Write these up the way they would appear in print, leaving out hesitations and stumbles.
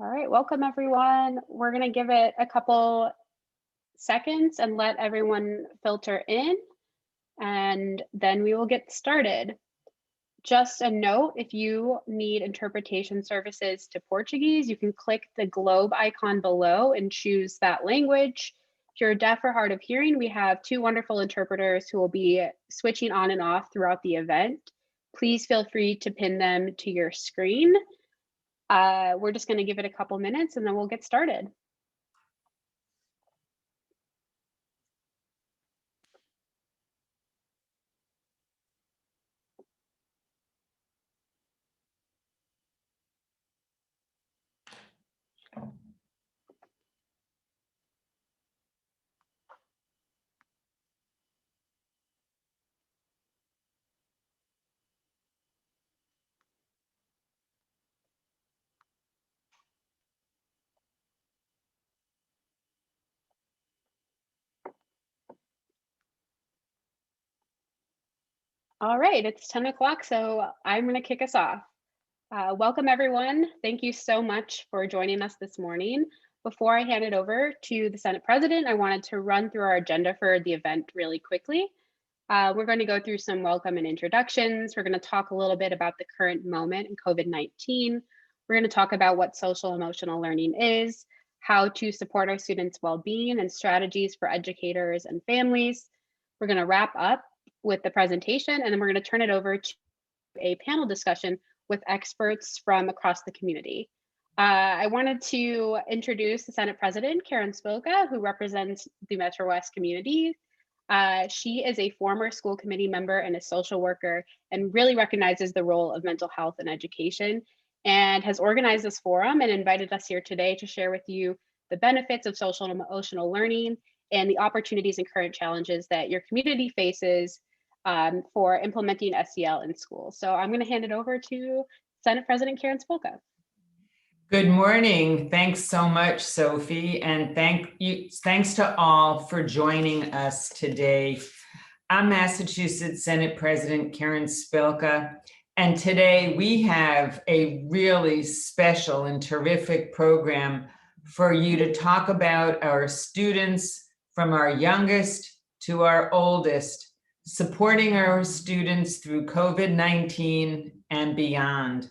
All right, welcome everyone. We're going to give it a couple seconds and let everyone filter in, and then we will get started. Just a note, if you need interpretation services to Portuguese, you can click the globe icon below and choose that language. If you're deaf or hard of hearing, we have two wonderful interpreters who will be switching on and off throughout the event. Please feel free to pin them to your screen. We're just going to give it a couple minutes and then we'll get started. All right, it's 10 o'clock, so I'm going to kick us off. Welcome, everyone. Thank you so much for joining us this morning. Before I hand it over to the Senate President, I wanted to run through our agenda for the event really quickly. We're going to go through some welcome and introductions. We're going to talk a little bit about the current moment in COVID-19. We're going to talk about what social emotional learning is, how to support our students' well-being, and strategies for educators and families. We're going to wrap up with the presentation, and then we're going to turn it over to a panel discussion with experts from across the community. I wanted to introduce the Senate President, Karen Spilka, who represents the MetroWest community. She is a former school committee member and a social worker, and really recognizes the role of mental health in education, and has organized this forum and invited us here today to share with you the benefits of social and emotional learning and the opportunities and current challenges that your community faces for implementing SEL in schools. So I'm going to hand it over to Senate President Karen Spilka. Good morning. Thanks so much, Sophie, and thanks to all for joining us today. I'm Massachusetts Senate President Karen Spilka, and today we have a really special and terrific program for you to talk about our students, from our youngest to our oldest, supporting our students through COVID-19 and beyond.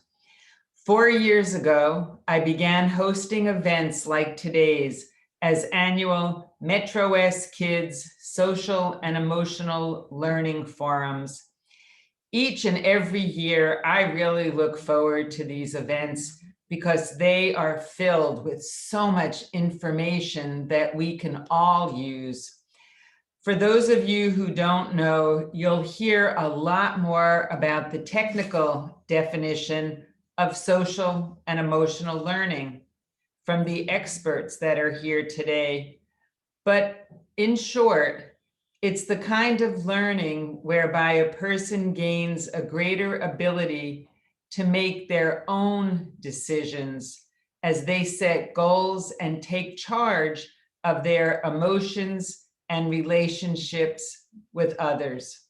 4 years ago, I began hosting events like today's as annual MetroWest Kids Social and Emotional Learning Forums. Each and every year, I really look forward to these events because they are filled with so much information that we can all use. For those of you who don't know, you'll hear a lot more about the technical definition of social and emotional learning from the experts that are here today. But in short, it's the kind of learning whereby a person gains a greater ability to make their own decisions as they set goals and take charge of their emotions and relationships with others.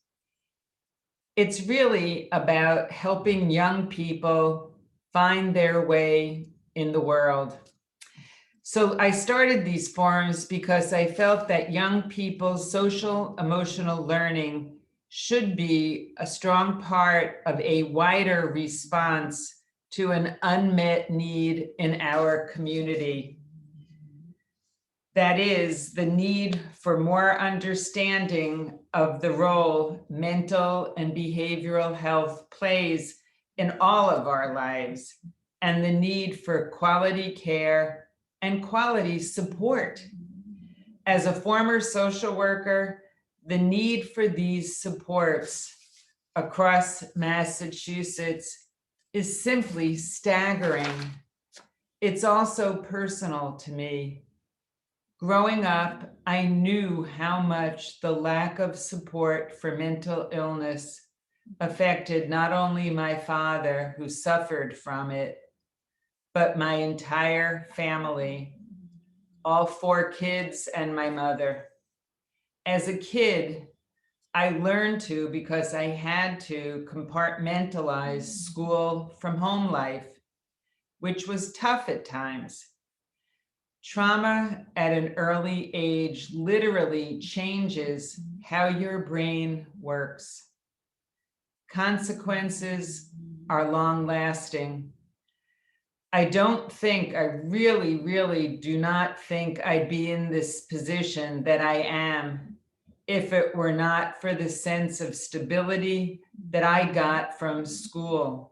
It's really about helping young people find their way in the world. So I started these forums because I felt that young people's social emotional learning should be a strong part of a wider response to an unmet need in our community. That is the need for more understanding of the role mental and behavioral health plays in all of our lives, and the need for quality care and quality support. As a former social worker, the need for these supports across Massachusetts is simply staggering. It's also personal to me. Growing up, I knew how much the lack of support for mental illness affected not only my father, who suffered from it, but my entire family, all 4 kids and my mother. As a kid, I learned to, because I had to, compartmentalize school from home life. which was tough at times. Trauma at an early age literally changes how your brain works. Consequences are long-lasting. I really do not think I'd be in this position that I am if it were not for the sense of stability that I got from school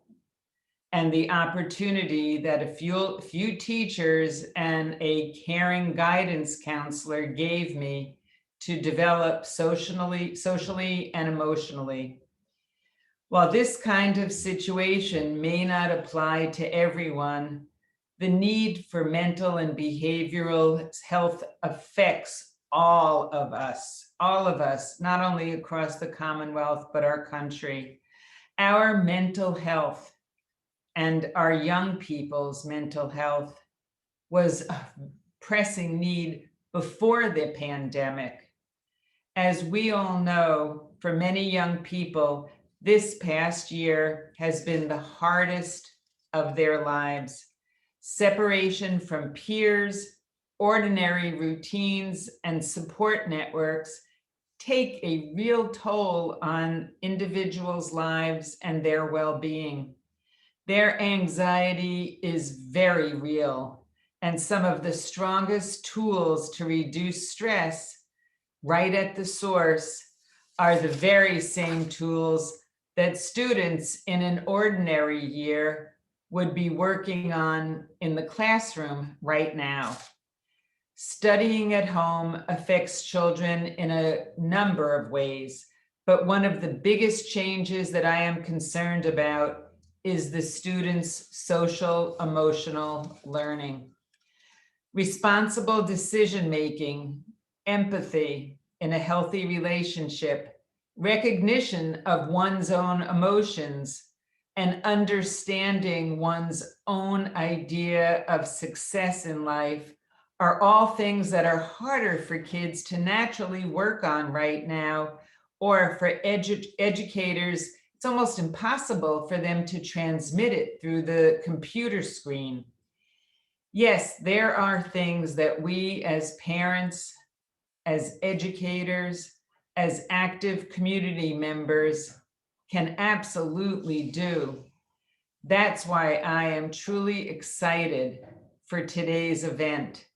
and the opportunity that a few teachers and a caring guidance counselor gave me to develop socially and emotionally. While this kind of situation may not apply to everyone, the need for mental and behavioral health affects all of us, not only across the Commonwealth, but our country. Our mental health and our young people's mental health was a pressing need before the pandemic. As we all know, for many young people, this past year has been the hardest of their lives. Separation from peers, ordinary routines, and support networks take a real toll on individuals' lives and their well-being. Their anxiety is very real, and some of the strongest tools to reduce stress right at the source are the very same tools that students in an ordinary year would be working on in the classroom right now. Studying at home affects children in a number of ways, but one of the biggest changes that I am concerned about is the students' social emotional learning. Responsible decision-making, empathy in a healthy relationship, recognition of one's own emotions, and understanding one's own idea of success in life are all things that are harder for kids to naturally work on right now, or for educators, it's almost impossible for them to transmit it through the computer screen. Yes, there are things that we as parents, as educators, as active community members can absolutely do. That's why I am truly excited for today's event.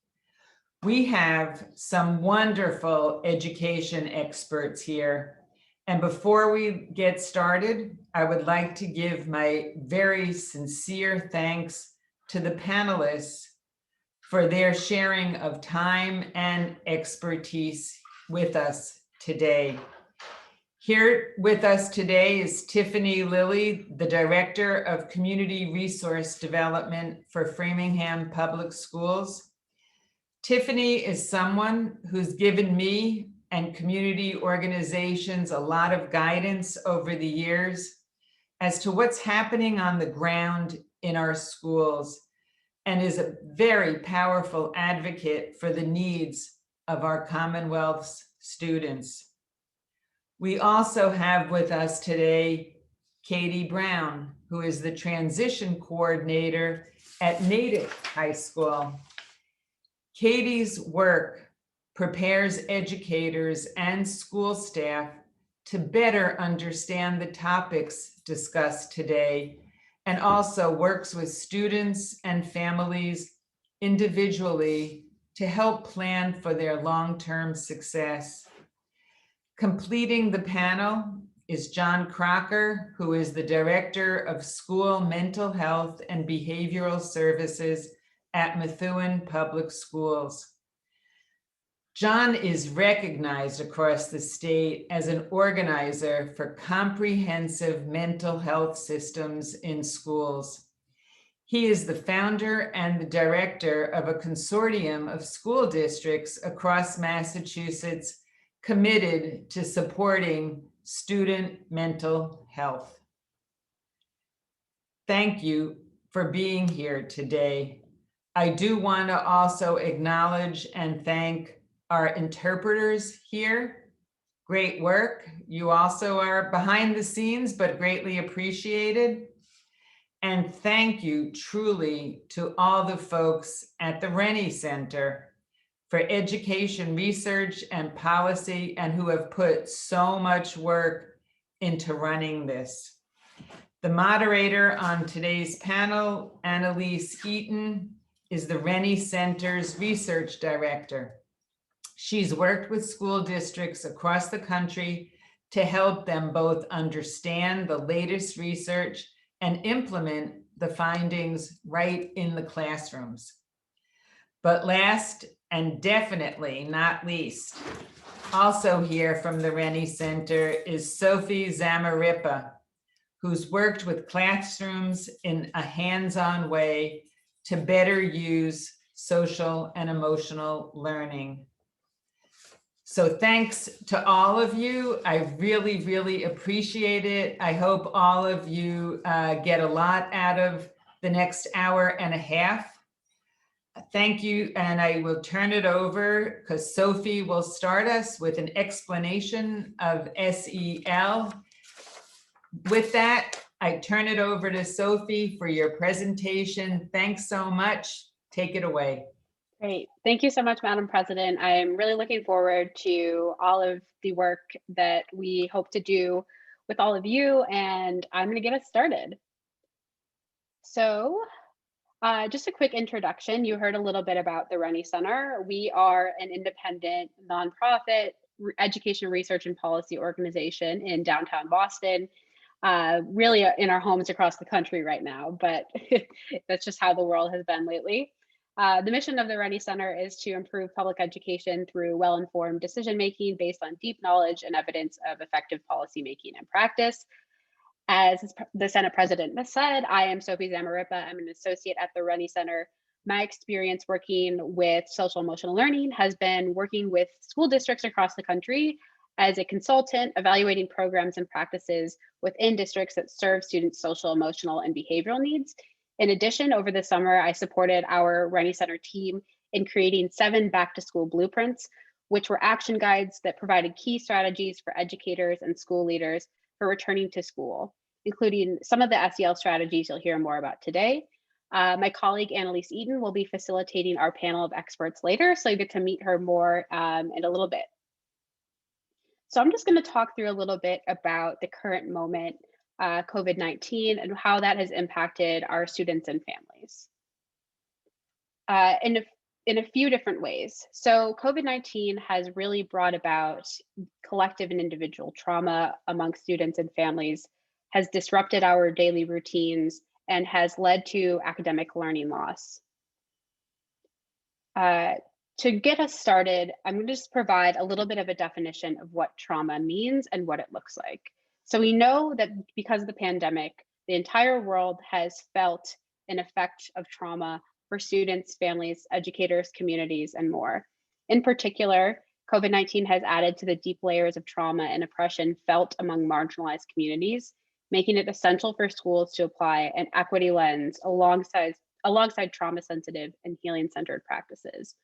We have some wonderful education experts here. And before we get started, I would like to give my very sincere thanks to the panelists for their sharing of time and expertise with us today. Here with us today is Tiffany Lilly, the Director of Community Resource Development for Framingham Public Schools. Tiffany is someone who's given me and community organizations a lot of guidance over the years as to what's happening on the ground in our schools, and is a very powerful advocate for the needs of our Commonwealth's students. We also have with us today Katie Brown, who is the transition coordinator at Natick High School. Katie's work prepares educators and school staff to better understand the topics discussed today, and also works with students and families individually to help plan for their long-term success. Completing the panel is John Crocker, who is the Director of School Mental Health and Behavioral Services at Methuen Public Schools. John is recognized across the state as an organizer for comprehensive mental health systems in schools. He is the founder and the director of a consortium of school districts across Massachusetts committed to supporting student mental health. Thank you for being here today. I do want to also acknowledge and thank our interpreters here. Great work. You also are behind the scenes, but greatly appreciated. And thank you truly to all the folks at the Rennie Center for education, research, and policy, and who have put so much work into running this. The moderator on today's panel, Annalise Eaton, is the Rennie Center's research director. She's worked with school districts across the country to help them both understand the latest research and implement the findings right in the classrooms. But last and definitely not least, also here from the Rennie Center is Sophie Zamarripa, who's worked with classrooms in a hands-on way to better use social and emotional learning. So thanks to all of you. I really, really appreciate it. I hope all of you get a lot out of the next hour and a half. Thank you, and I will turn it over because Sophie will start us with an explanation of SEL. With that, I turn it over to Sophie for your presentation. Thanks so much. Take it away. Great. Thank you so much, Madam President. I am really looking forward to all of the work that we hope to do with all of you, and I'm going to get us started. So, just a quick introduction. You heard a little bit about the Rennie Center. We are an independent nonprofit education research and policy organization in downtown Boston, really in our homes across the country right now, but that's just how the world has been lately. The mission of the Rennie Center is to improve public education through well-informed decision-making based on deep knowledge and evidence of effective policymaking and practice. As the Senate President said, I am Sophie Zamarripa. I'm an associate at the Rennie Center. My experience working with social emotional learning has been working with school districts across the country as a consultant, evaluating programs and practices within districts that serve students' social, emotional, and behavioral needs. In addition, over the summer, I supported our Rennie Center team in creating 7 back-to-school blueprints, which were action guides that provided key strategies for educators and school leaders for returning to school, including some of the SEL strategies you'll hear more about today. My colleague Annalise Eaton will be facilitating our panel of experts later, so you get to meet her more in a little bit. So I'm just going to talk through a little bit about the current moment, COVID-19, and how that has impacted our students and families in a few different ways. So COVID-19 has really brought about collective and individual trauma among students and families, has disrupted our daily routines, and has led to academic learning loss. To get us started, I'm going to just provide a little bit of a definition of what trauma means and what it looks like. So we know that because of the pandemic, the entire world has felt an effect of trauma for students, families, educators, communities, and more. In particular, COVID-19 has added to the deep layers of trauma and oppression felt among marginalized communities, making it essential for schools to apply an equity lens alongside trauma-sensitive and healing-centered practices.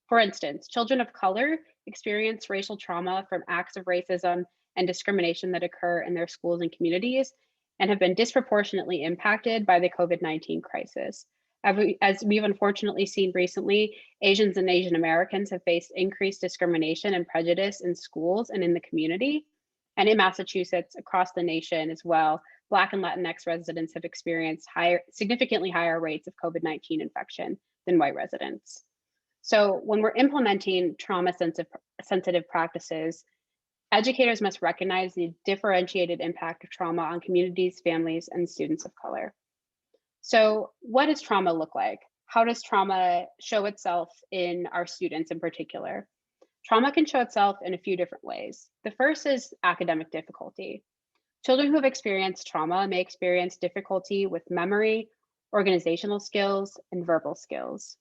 For instance, children of color experience racial trauma from acts of racism and discrimination that occur in their schools and communities, and have been disproportionately impacted by the COVID-19 crisis. As we've unfortunately seen recently, Asians and Asian Americans have faced increased discrimination and prejudice in schools and in the community. And in Massachusetts, across the nation as well, Black and Latinx residents have experienced significantly higher rates of COVID-19 infection than white residents. So when we're implementing trauma-sensitive practices, educators must recognize the differentiated impact of trauma on communities, families, and students of color. So what does trauma look like? How does trauma show itself in our students in particular? Trauma can show itself in a few different ways. The first is academic difficulty. Children who have experienced trauma may experience difficulty with memory, organizational skills, and verbal skills,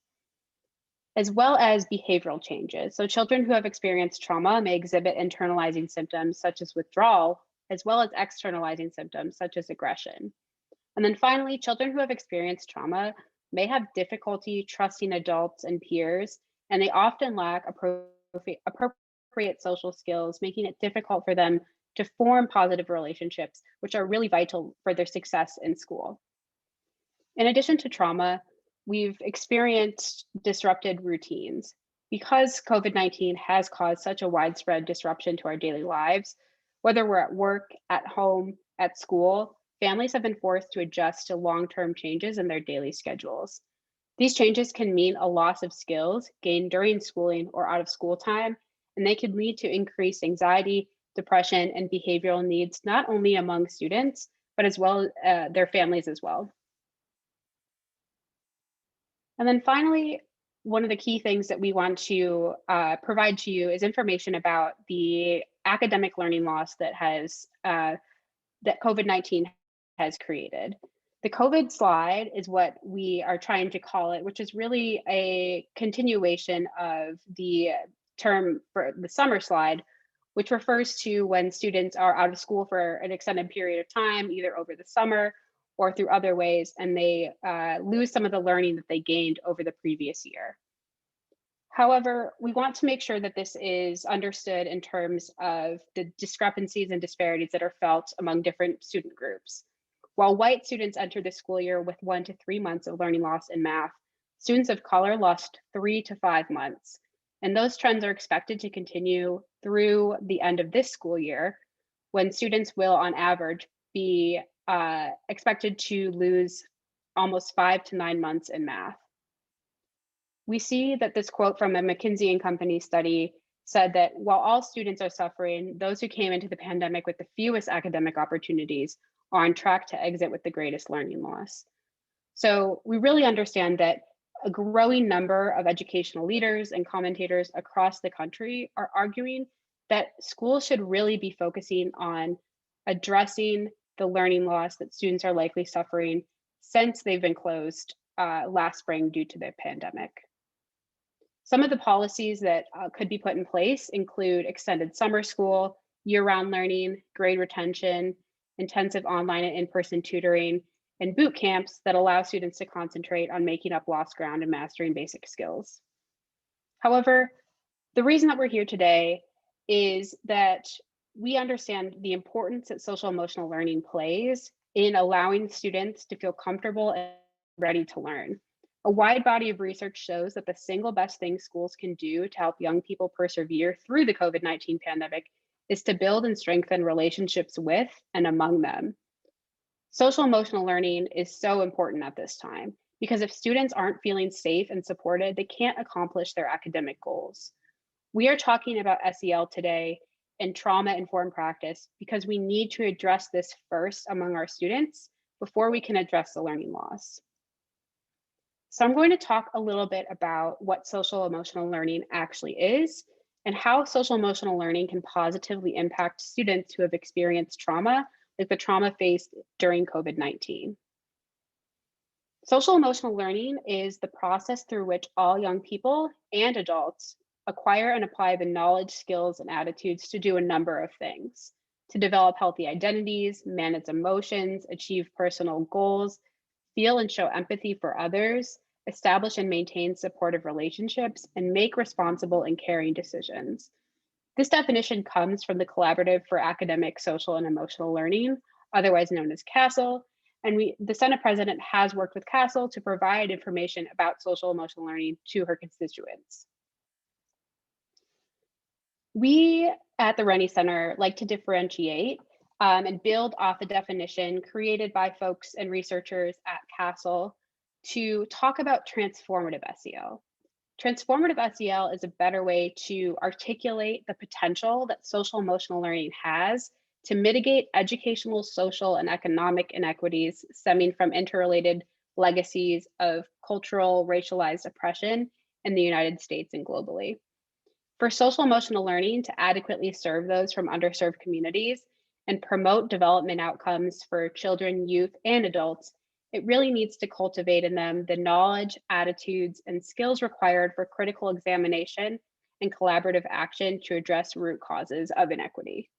as well as behavioral changes. So children who have experienced trauma may exhibit internalizing symptoms such as withdrawal, as well as externalizing symptoms such as aggression. And then finally, children who have experienced trauma may have difficulty trusting adults and peers, and they often lack appropriate social skills, making it difficult for them to form positive relationships, which are really vital for their success in school. In addition to trauma, we've experienced disrupted routines. Because COVID-19 has caused such a widespread disruption to our daily lives, whether we're at work, at home, at school, families have been forced to adjust to long-term changes in their daily schedules. These changes can mean a loss of skills gained during schooling or out of school time, and they can lead to increased anxiety, depression, and behavioral needs, not only among students, but as well their families as well. And then finally, one of the key things that we want to provide to you is information about the academic learning loss that COVID-19 has created. The COVID slide is what we are trying to call it, which is really a continuation of the term for the summer slide, which refers to when students are out of school for an extended period of time, either over the summer or through other ways, and they lose some of the learning that they gained over the previous year. However, we want to make sure that this is understood in terms of the discrepancies and disparities that are felt among different student groups. While white students enter the school year with 1 to 3 months of learning loss in math, students of color lost 3 to 5 months. And those trends are expected to continue through the end of this school year, when students will, on average, be expected to lose almost 5 to 9 months in math. We see that this quote from a McKinsey and Company study said that while all students are suffering, those who came into the pandemic with the fewest academic opportunities are on track to exit with the greatest learning loss. So we really understand that a growing number of educational leaders and commentators across the country are arguing that schools should really be focusing on addressing the learning loss that students are likely suffering since they've been closed last spring due to the pandemic. Some of the policies that could be put in place include extended summer school, year-round learning, grade retention, intensive online and in-person tutoring, and boot camps that allow students to concentrate on making up lost ground and mastering basic skills. However, the reason that we're here today is that we understand the importance that social emotional learning plays in allowing students to feel comfortable and ready to learn. A wide body of research shows that the single best thing schools can do to help young people persevere through the COVID-19 pandemic is to build and strengthen relationships with and among them. Social emotional learning is so important at this time because if students aren't feeling safe and supported, they can't accomplish their academic goals. We are talking about SEL today and trauma-informed practice because we need to address this first among our students before we can address the learning loss. So I'm going to talk a little bit about what social emotional learning actually is and how social emotional learning can positively impact students who have experienced trauma, like the trauma faced during COVID-19. Social emotional learning is the process through which all young people and adults acquire and apply the knowledge, skills, and attitudes to do a number of things, to develop healthy identities, manage emotions, achieve personal goals, feel and show empathy for others, establish and maintain supportive relationships, and make responsible and caring decisions. This definition comes from the Collaborative for Academic, Social, and Emotional Learning, otherwise known as CASEL, and the Senate President has worked with CASEL to provide information about social emotional learning to her constituents. We at the Rennie Center like to differentiate and build off a definition created by folks and researchers at CASEL to talk about transformative SEL. Transformative SEL is a better way to articulate the potential that social emotional learning has to mitigate educational, social, and economic inequities stemming from interrelated legacies of cultural, racialized oppression in the United States and globally. For social emotional learning to adequately serve those from underserved communities and promote development outcomes for children, youth, and adults, it really needs to cultivate in them the knowledge, attitudes, and skills required for critical examination and collaborative action to address root causes of inequity.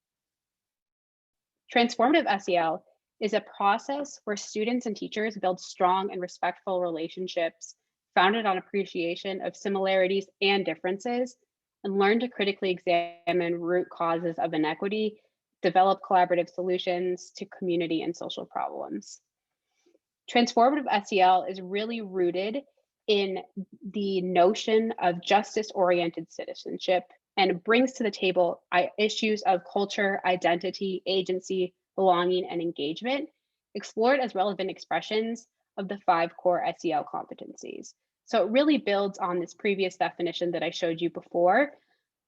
Transformative SEL is a process where students and teachers build strong and respectful relationships founded on appreciation of similarities and differences, and learn to critically examine root causes of inequity, develop collaborative solutions to community and social problems. Transformative SEL is really rooted in the notion of justice-oriented citizenship and brings to the table issues of culture, identity, agency, belonging, and engagement, explored as relevant expressions of the 5 core SEL competencies. So it really builds on this previous definition that I showed you before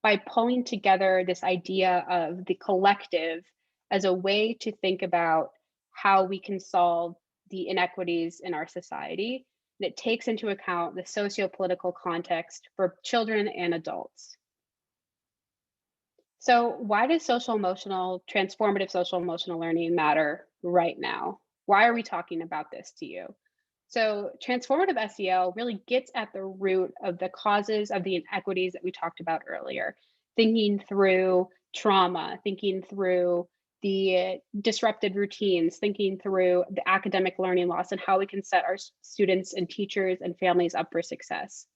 by pulling together this idea of the collective as a way to think about how we can solve the inequities in our society. And it takes into account the socio-political context for children and adults. So why does transformative social emotional learning matter right now? Why are we talking about this to you? So transformative SEL really gets at the root of the causes of the inequities that we talked about earlier, thinking through trauma, thinking through the disrupted routines, thinking through the academic learning loss and how we can set our students and teachers and families up for success.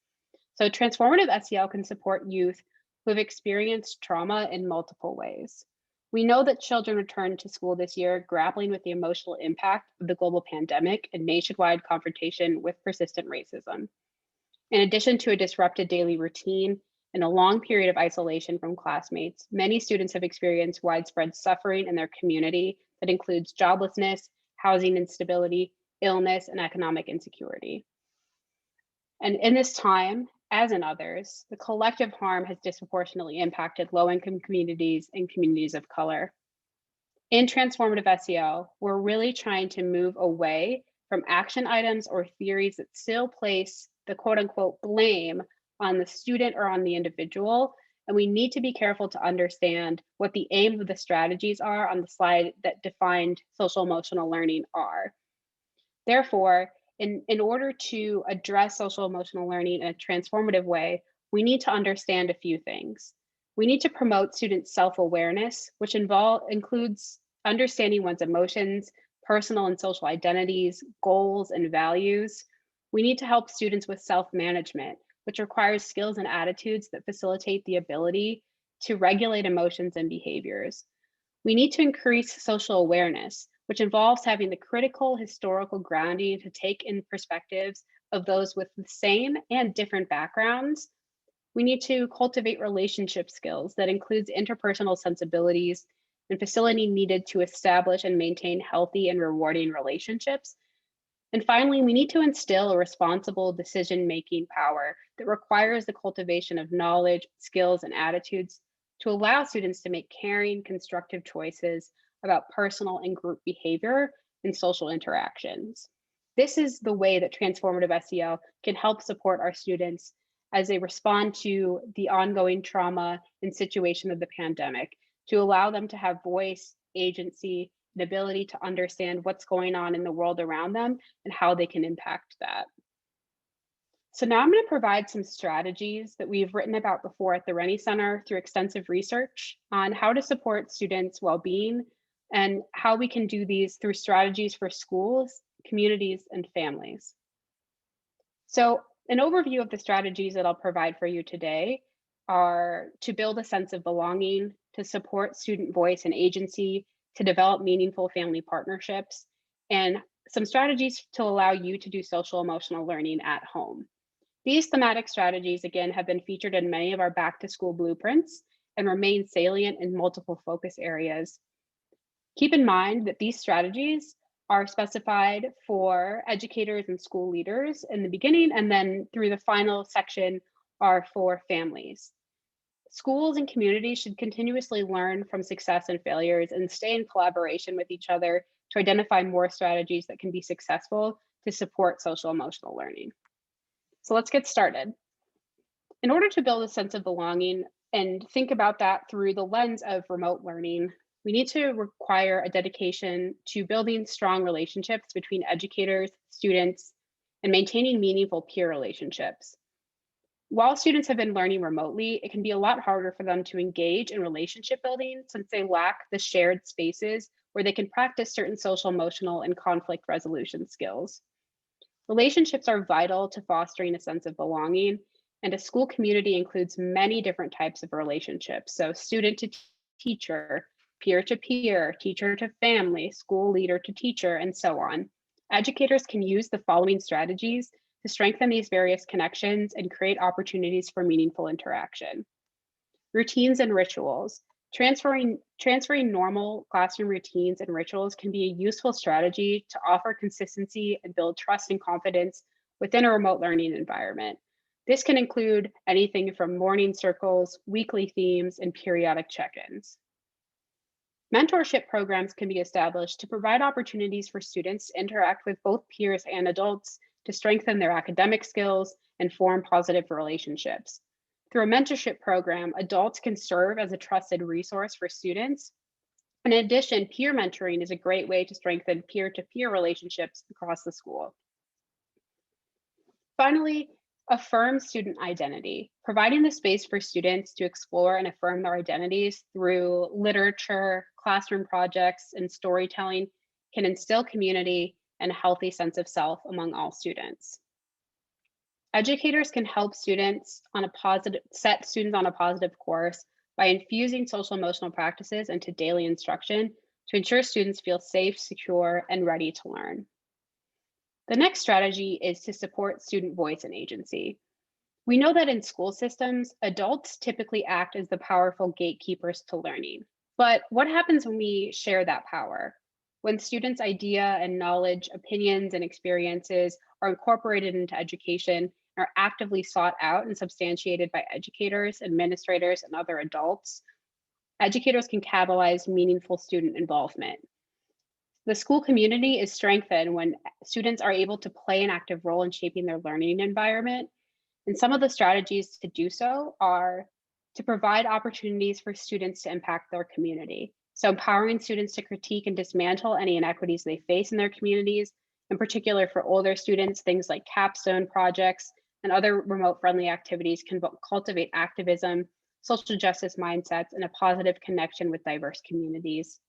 So transformative SEL can support youth who have experienced trauma in multiple ways. We know that children returned to school this year grappling with the emotional impact of the global pandemic and nationwide confrontation with persistent racism. In addition to a disrupted daily routine and a long period of isolation from classmates, many students have experienced widespread suffering in their community that includes joblessness, housing instability, illness, and economic insecurity. And in this time, as in others, the collective harm has disproportionately impacted low-income communities and communities of color. In transformative SEL, we're really trying to move away from action items or theories that still place the quote unquote blame on the student or on the individual. And we need to be careful to understand what the aim of the strategies are on the slide that defined social emotional learning are. Therefore, in order to address social emotional learning in a transformative way, we need to understand a few things. We need to promote student self-awareness, which includes understanding one's emotions, personal and social identities, goals, and values. We need to help students with self-management, which requires skills and attitudes that facilitate the ability to regulate emotions and behaviors. We need to increase social awareness, which involves having the critical historical grounding to take in perspectives of those with the same and different backgrounds. We need to cultivate relationship skills that includes interpersonal sensibilities and facility needed to establish and maintain healthy and rewarding relationships. And finally, we need to instill a responsible decision-making power that requires the cultivation of knowledge, skills, and attitudes to allow students to make caring, constructive choices about personal and group behavior and social interactions. This is the way that transformative SEL can help support our students as they respond to the ongoing trauma and situation of the pandemic, to allow them to have voice, agency, and ability to understand what's going on in the world around them and how they can impact that. So now I'm going to provide some strategies that we've written about before at the Rennie Center through extensive research on how to support students' well-being and how we can do these through strategies for schools, communities, and families. So an overview of the strategies that I'll provide for you today are to build a sense of belonging, to support student voice and agency, to develop meaningful family partnerships, and some strategies to allow you to do social emotional learning at home. These thematic strategies, again, have been featured in many of our back to school blueprints and remain salient in multiple focus areas. Keep in mind that these strategies are specified for educators and school leaders in the beginning, and then through the final section are for families. Schools and communities should continuously learn from success and failures and stay in collaboration with each other to identify more strategies that can be successful to support social emotional learning. So let's get started. In order to build a sense of belonging and think about that through the lens of remote learning, we need to require a dedication to building strong relationships between educators, students, and maintaining meaningful peer relationships. While students have been learning remotely, it can be a lot harder for them to engage in relationship building since they lack the shared spaces where they can practice certain social, emotional, and conflict resolution skills. Relationships are vital to fostering a sense of belonging, and a school community includes many different types of relationships. So student to teacher, peer to peer, teacher to family, school leader to teacher, and so on. Educators can use the following strategies to strengthen these various connections and create opportunities for meaningful interaction. Routines and rituals. Transferring normal classroom routines and rituals can be a useful strategy to offer consistency and build trust and confidence within a remote learning environment. This can include anything from morning circles, weekly themes, and periodic check-ins. Mentorship programs can be established to provide opportunities for students to interact with both peers and adults to strengthen their academic skills and form positive relationships. Through a mentorship program, adults can serve as a trusted resource for students. In addition, peer mentoring is a great way to strengthen peer-to-peer relationships across the school. Finally, affirm student identity. Providing the space for students to explore and affirm their identities through literature, classroom projects, and storytelling can instill community and a healthy sense of self among all students. Educators can help set students on a positive course by infusing social emotional practices into daily instruction to ensure students feel safe, secure, and ready to learn. The next strategy is to support student voice and agency. We know that in school systems, adults typically act as the powerful gatekeepers to learning. But what happens when we share that power? When students' idea and knowledge, opinions, and experiences are incorporated into education and are actively sought out and substantiated by educators, administrators, and other adults, educators can catalyze meaningful student involvement. The school community is strengthened when students are able to play an active role in shaping their learning environment. And some of the strategies to do so are to provide opportunities for students to impact their community. So empowering students to critique and dismantle any inequities they face in their communities, in particular for older students, things like capstone projects and other remote friendly activities can cultivate activism, social justice mindsets, and a positive connection with diverse communities.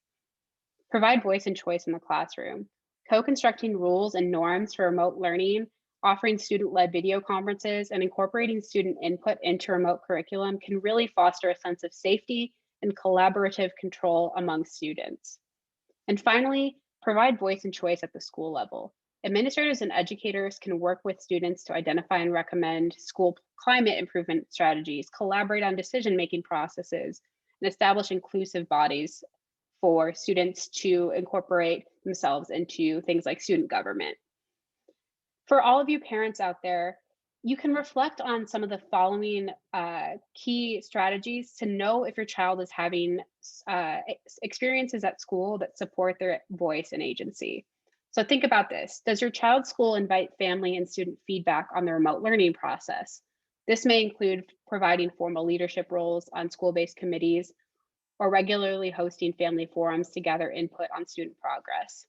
Provide voice and choice in the classroom. Co-constructing rules and norms for remote learning, offering student-led video conferences, and incorporating student input into remote curriculum can really foster a sense of safety and collaborative control among students. And finally, provide voice and choice at the school level. Administrators and educators can work with students to identify and recommend school climate improvement strategies, collaborate on decision-making processes, and establish inclusive bodies for students to incorporate themselves into things like student government. For all of you parents out there, you can reflect on some of the following key strategies to know if your child is having experiences at school that support their voice and agency. So think about this. Does your child's school invite family and student feedback on the remote learning process? This may include providing formal leadership roles on school-based committees or regularly hosting family forums to gather input on student progress.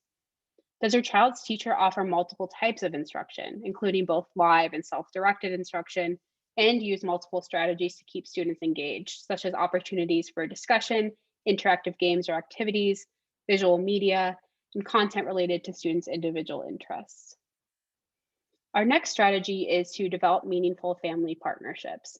Does your child's teacher offer multiple types of instruction, including both live and self-directed instruction, and use multiple strategies to keep students engaged, such as opportunities for discussion, interactive games or activities, visual media, and content related to students' individual interests? Our next strategy is to develop meaningful family partnerships.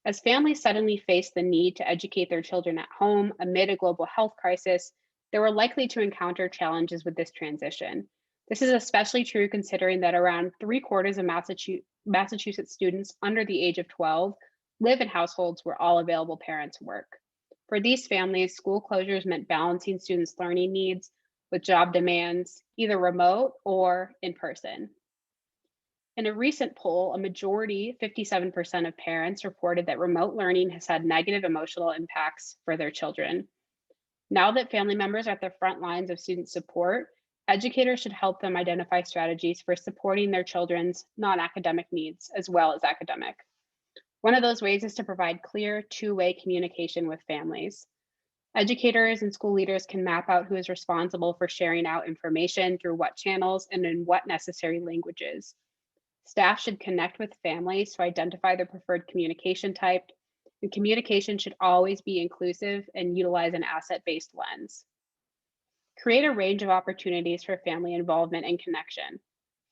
As families suddenly face the need to educate their children at home amid a global health crisis, they were likely to encounter challenges with this transition. This is especially true considering that around 3/4 of Massachusetts students under the age of 12 live in households where all available parents work. For these families, school closures meant balancing students' learning needs with job demands, either remote or in person. In a recent poll, a majority, 57% of parents reported that remote learning has had negative emotional impacts for their children. Now that family members are at the front lines of student support, educators should help them identify strategies for supporting their children's non-academic needs as well as academic. One of those ways is to provide clear two-way communication with families. Educators and school leaders can map out who is responsible for sharing out information through what channels and in what necessary languages. Staff should connect with families to identify their preferred communication type, and communication should always be inclusive and utilize an asset-based lens. Create a range of opportunities for family involvement and connection.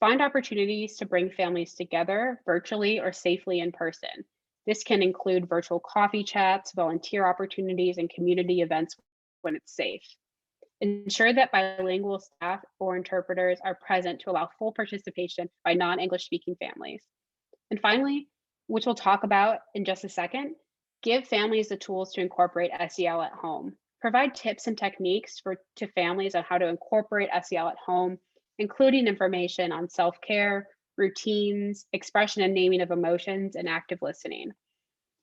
Find opportunities to bring families together virtually or safely in person. This can include virtual coffee chats, volunteer opportunities, and community events when it's safe. Ensure that bilingual staff or interpreters are present to allow full participation by non-English speaking families. And finally, which we'll talk about in just a second, give families the tools to incorporate SEL at home. Provide tips and techniques to families on how to incorporate SEL at home, including information on self-care, routines, expression and naming of emotions, and active listening.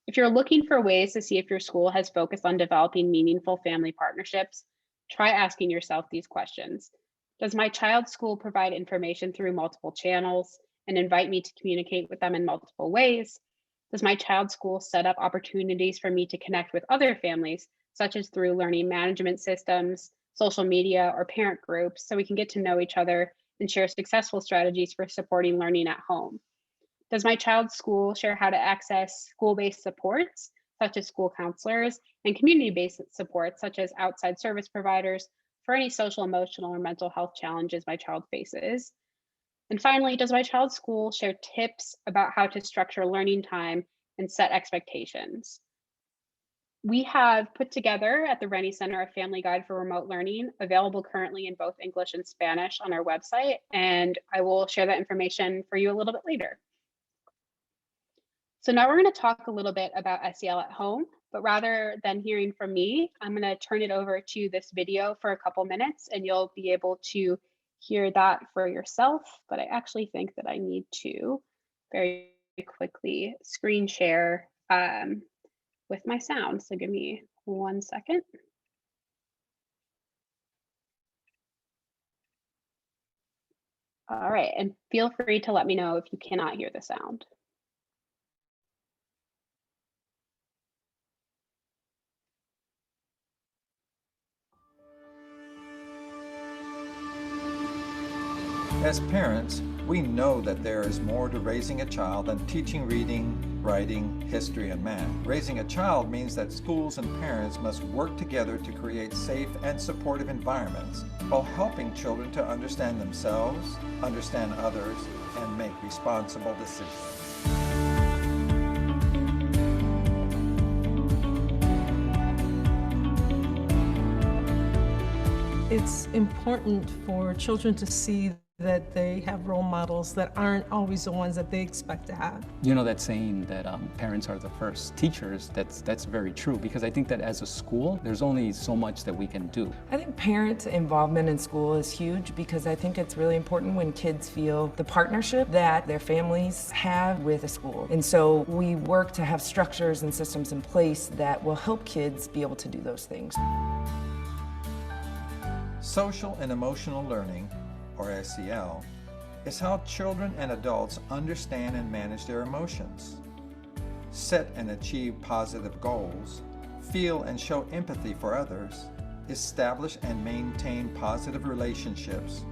If you're looking for ways to see if your school has focused on developing meaningful family partnerships, try asking yourself these questions. Does my child's school provide information through multiple channels and invite me to communicate with them in multiple ways? Does my child's school set up opportunities for me to connect with other families, such as through learning management systems, social media, or parent groups, so we can get to know each other and share successful strategies for supporting learning at home? Does my child's school share how to access school-based supports, such as school counselors, and community-based supports, such as outside service providers, for any social, emotional, or mental health challenges my child faces? And finally, does my child's school share tips about how to structure learning time and set expectations? We have put together at the Rennie Center a family guide for remote learning, available currently in both English and Spanish on our website, and I will share that information for you a little bit later. So now we're going to talk a little bit about SEL at home, but rather than hearing from me, I'm going to turn it over to this video for a couple minutes and you'll be able to hear that for yourself. But I actually think that I need to very quickly screen share with my sound. So give me 1 second. All right, and feel free to let me know if you cannot hear the sound. As parents, we know that there is more to raising a child than teaching reading, writing, history, and math. Raising a child means that schools and parents must work together to create safe and supportive environments while helping children to understand themselves, understand others, and make responsible decisions. It's important for children to see that they have role models that aren't always the ones that they expect to have. You know that saying that parents are the first teachers, that's very true, because I think that as a school, there's only so much that we can do. I think parent involvement in school is huge because I think it's really important when kids feel the partnership that their families have with a school. And so we work to have structures and systems in place that will help kids be able to do those things. Social and emotional learning, or SEL, is how children and adults understand and manage their emotions, set and achieve positive goals, feel and show empathy for others, establish and maintain positive relationships,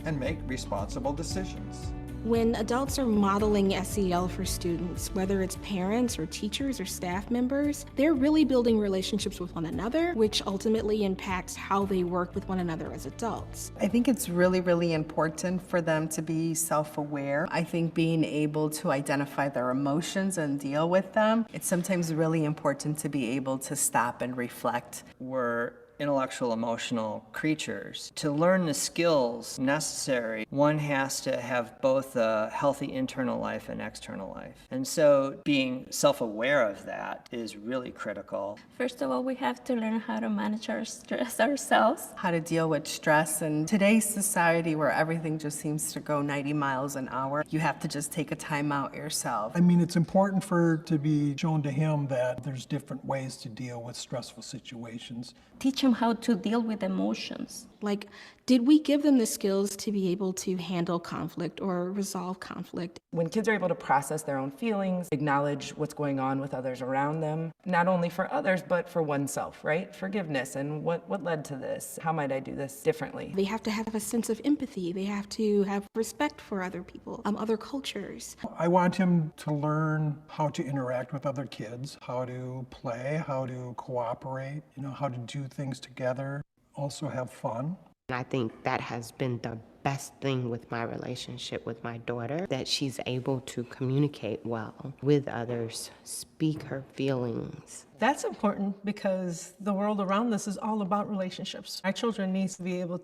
and make responsible decisions. When adults are modeling SEL for students, whether it's parents or teachers or staff members, they're really building relationships with one another, which ultimately impacts how they work with one another as adults. I think it's really, really important for them to be self-aware. I think being able to identify their emotions and deal with them, it's sometimes really important to be able to stop and reflect. We're intellectual, emotional creatures. To learn the skills necessary, one has to have both a healthy internal life and external life. And so being self-aware of that is really critical. First of all, we have to learn how to manage our stress ourselves. How to deal with stress. In today's society where everything just seems to go 90 miles an hour, you have to just take a time out yourself. I mean, it's important to be shown to him that there's different ways to deal with stressful situations. Teach them how to deal with emotions. Like, did we give them the skills to be able to handle conflict or resolve conflict? When kids are able to process their own feelings, acknowledge what's going on with others around them, not only for others, but for oneself, right? Forgiveness and what led to this? How might I do this differently? They have to have a sense of empathy. They have to have respect for other people, other cultures. I want him to learn how to interact with other kids, how to play, how to cooperate, how to do things together, also have fun. I think that has been the best thing with my relationship with my daughter, that she's able to communicate well with others, speak her feelings. That's important because the world around us is all about relationships. Our children need to be able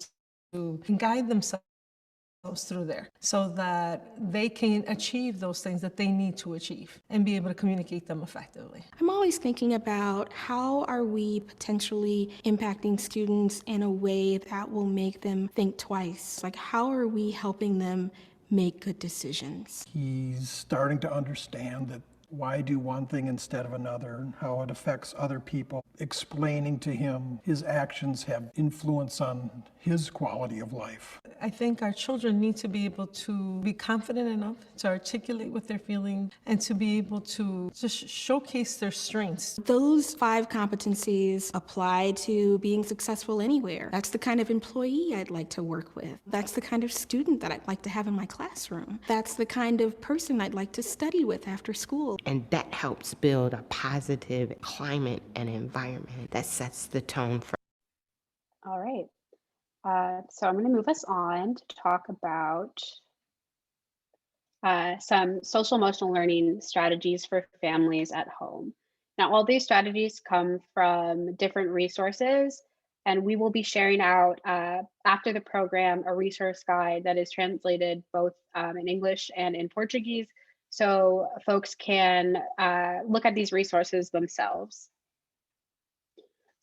to guide themselves through there so that they can achieve those things that they need to achieve and be able to communicate them effectively. I'm always thinking about how are we potentially impacting students in a way that will make them think twice? Like, how are we helping them make good decisions? He's starting to understand that why do one thing instead of another and how it affects other people. Explaining to him his actions have influence on his quality of life. I think our children need to be able to be confident enough to articulate what they're feeling and to be able to just showcase their strengths. Those 5 competencies apply to being successful anywhere. That's the kind of employee I'd like to work with. That's the kind of student that I'd like to have in my classroom. That's the kind of person I'd like to study with after school. And that helps build a positive climate and environment that sets the tone for. All right. So I'm going to move us on to talk about some social emotional learning strategies for families at home. Now, all these strategies come from different resources, and we will be sharing out after the program a resource guide that is translated both in English and in Portuguese, so folks can look at these resources themselves.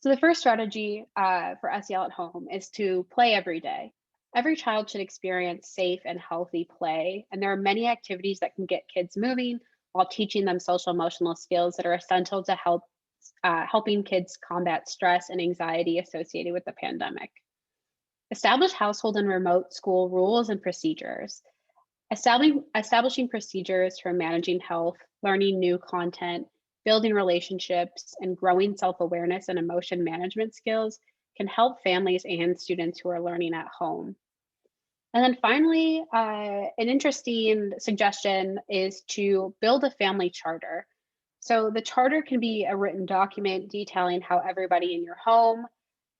So the first strategy for SEL at home is to play every day. Every child should experience safe and healthy play, and there are many activities that can get kids moving while teaching them social emotional skills that are essential to helping kids combat stress and anxiety associated with the pandemic. Establish household and remote school rules and procedures. Establishing procedures for managing health, learning new content, building relationships, and growing self-awareness and emotion management skills can help families and students who are learning at home. And then finally, an interesting suggestion is to build a family charter. So the charter can be a written document detailing how everybody in your home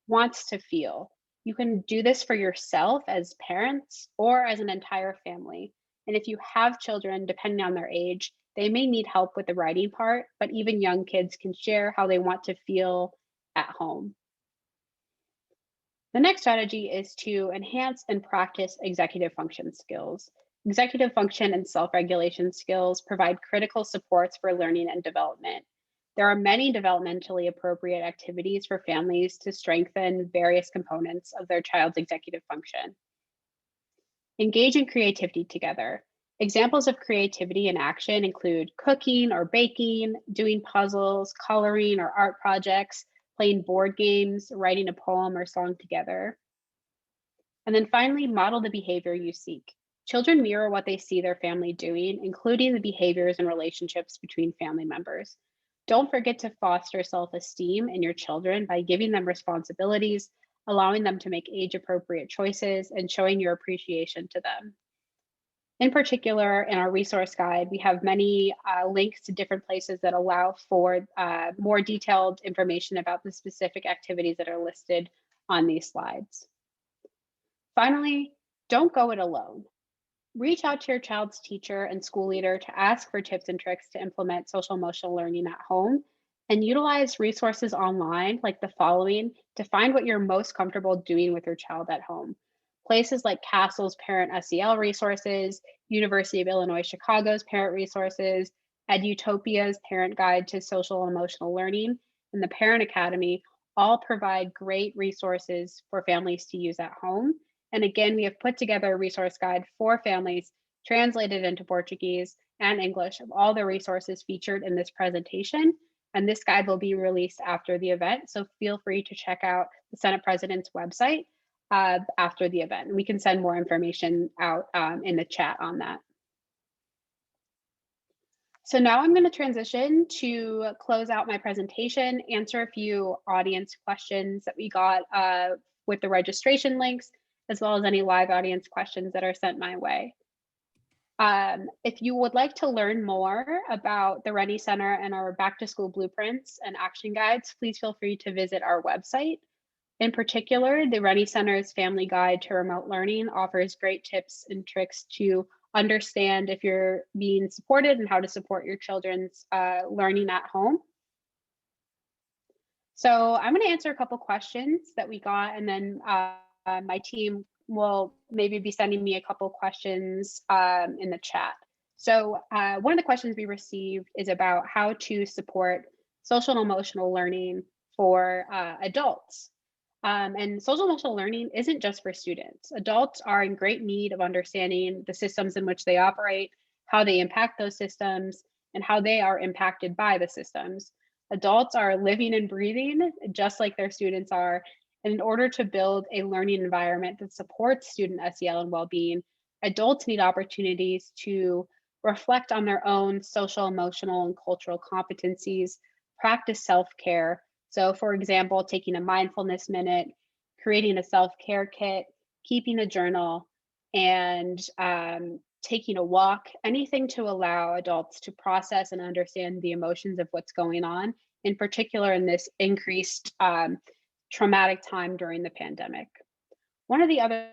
wants to feel. You can do this for yourself as parents or as an entire family. And if you have children, depending on their age, they may need help with the writing part, but even young kids can share how they want to feel at home. The next strategy is to enhance and practice executive function skills. Executive function and self-regulation skills provide critical supports for learning and development. There are many developmentally appropriate activities for families to strengthen various components of their child's executive function. Engage in creativity together. Examples of creativity in action include cooking or baking, doing puzzles, coloring or art projects, playing board games, writing a poem or song together. And then finally, model the behavior you seek. Children mirror what they see their family doing, including the behaviors and relationships between family members. Don't forget to foster self-esteem in your children by giving them responsibilities, allowing them to make age-appropriate choices, and showing your appreciation to them. In particular, in our resource guide, we have many links to different places that allow for more detailed information about the specific activities that are listed on these slides. Finally, don't go it alone. Reach out to your child's teacher and school leader to ask for tips and tricks to implement social emotional learning at home, and utilize resources online like the following to find what you're most comfortable doing with your child at home. Places like CASEL's Parent SEL resources, University of Illinois Chicago's Parent Resources, EduTopia's Parent Guide to Social and Emotional Learning, and the Parent Academy all provide great resources for families to use at home. And again, we have put together a resource guide for families translated into Portuguese and English of all the resources featured in this presentation. And this guide will be released after the event. So feel free to check out the Senate President's website after the event. And we can send more information out in the chat on that. So now I'm going to transition to close out my presentation, answer a few audience questions that we got with the registration links, as well as any live audience questions that are sent my way. If you would like to learn more about the Rennie Center and our back to school blueprints and action guides, please feel free to visit our website. In particular, the Rennie Center's Family Guide to Remote Learning offers great tips and tricks to understand if you're being supported and how to support your children's learning at home. So I'm going to answer a couple questions that we got, and then my team will maybe be sending me a couple questions in the chat. So one of the questions we received is about how to support social and emotional learning for adults. And social emotional learning isn't just for students. Adults are in great need of understanding the systems in which they operate, how they impact those systems, and how they are impacted by the systems. Adults are living and breathing just like their students are. And in order to build a learning environment that supports student SEL and well-being, adults need opportunities to reflect on their own social, emotional, and cultural competencies, practice self-care. So for example, taking a mindfulness minute, creating a self-care kit, keeping a journal, and taking a walk, anything to allow adults to process and understand the emotions of what's going on, in particular in this increased traumatic time during the pandemic. One of the other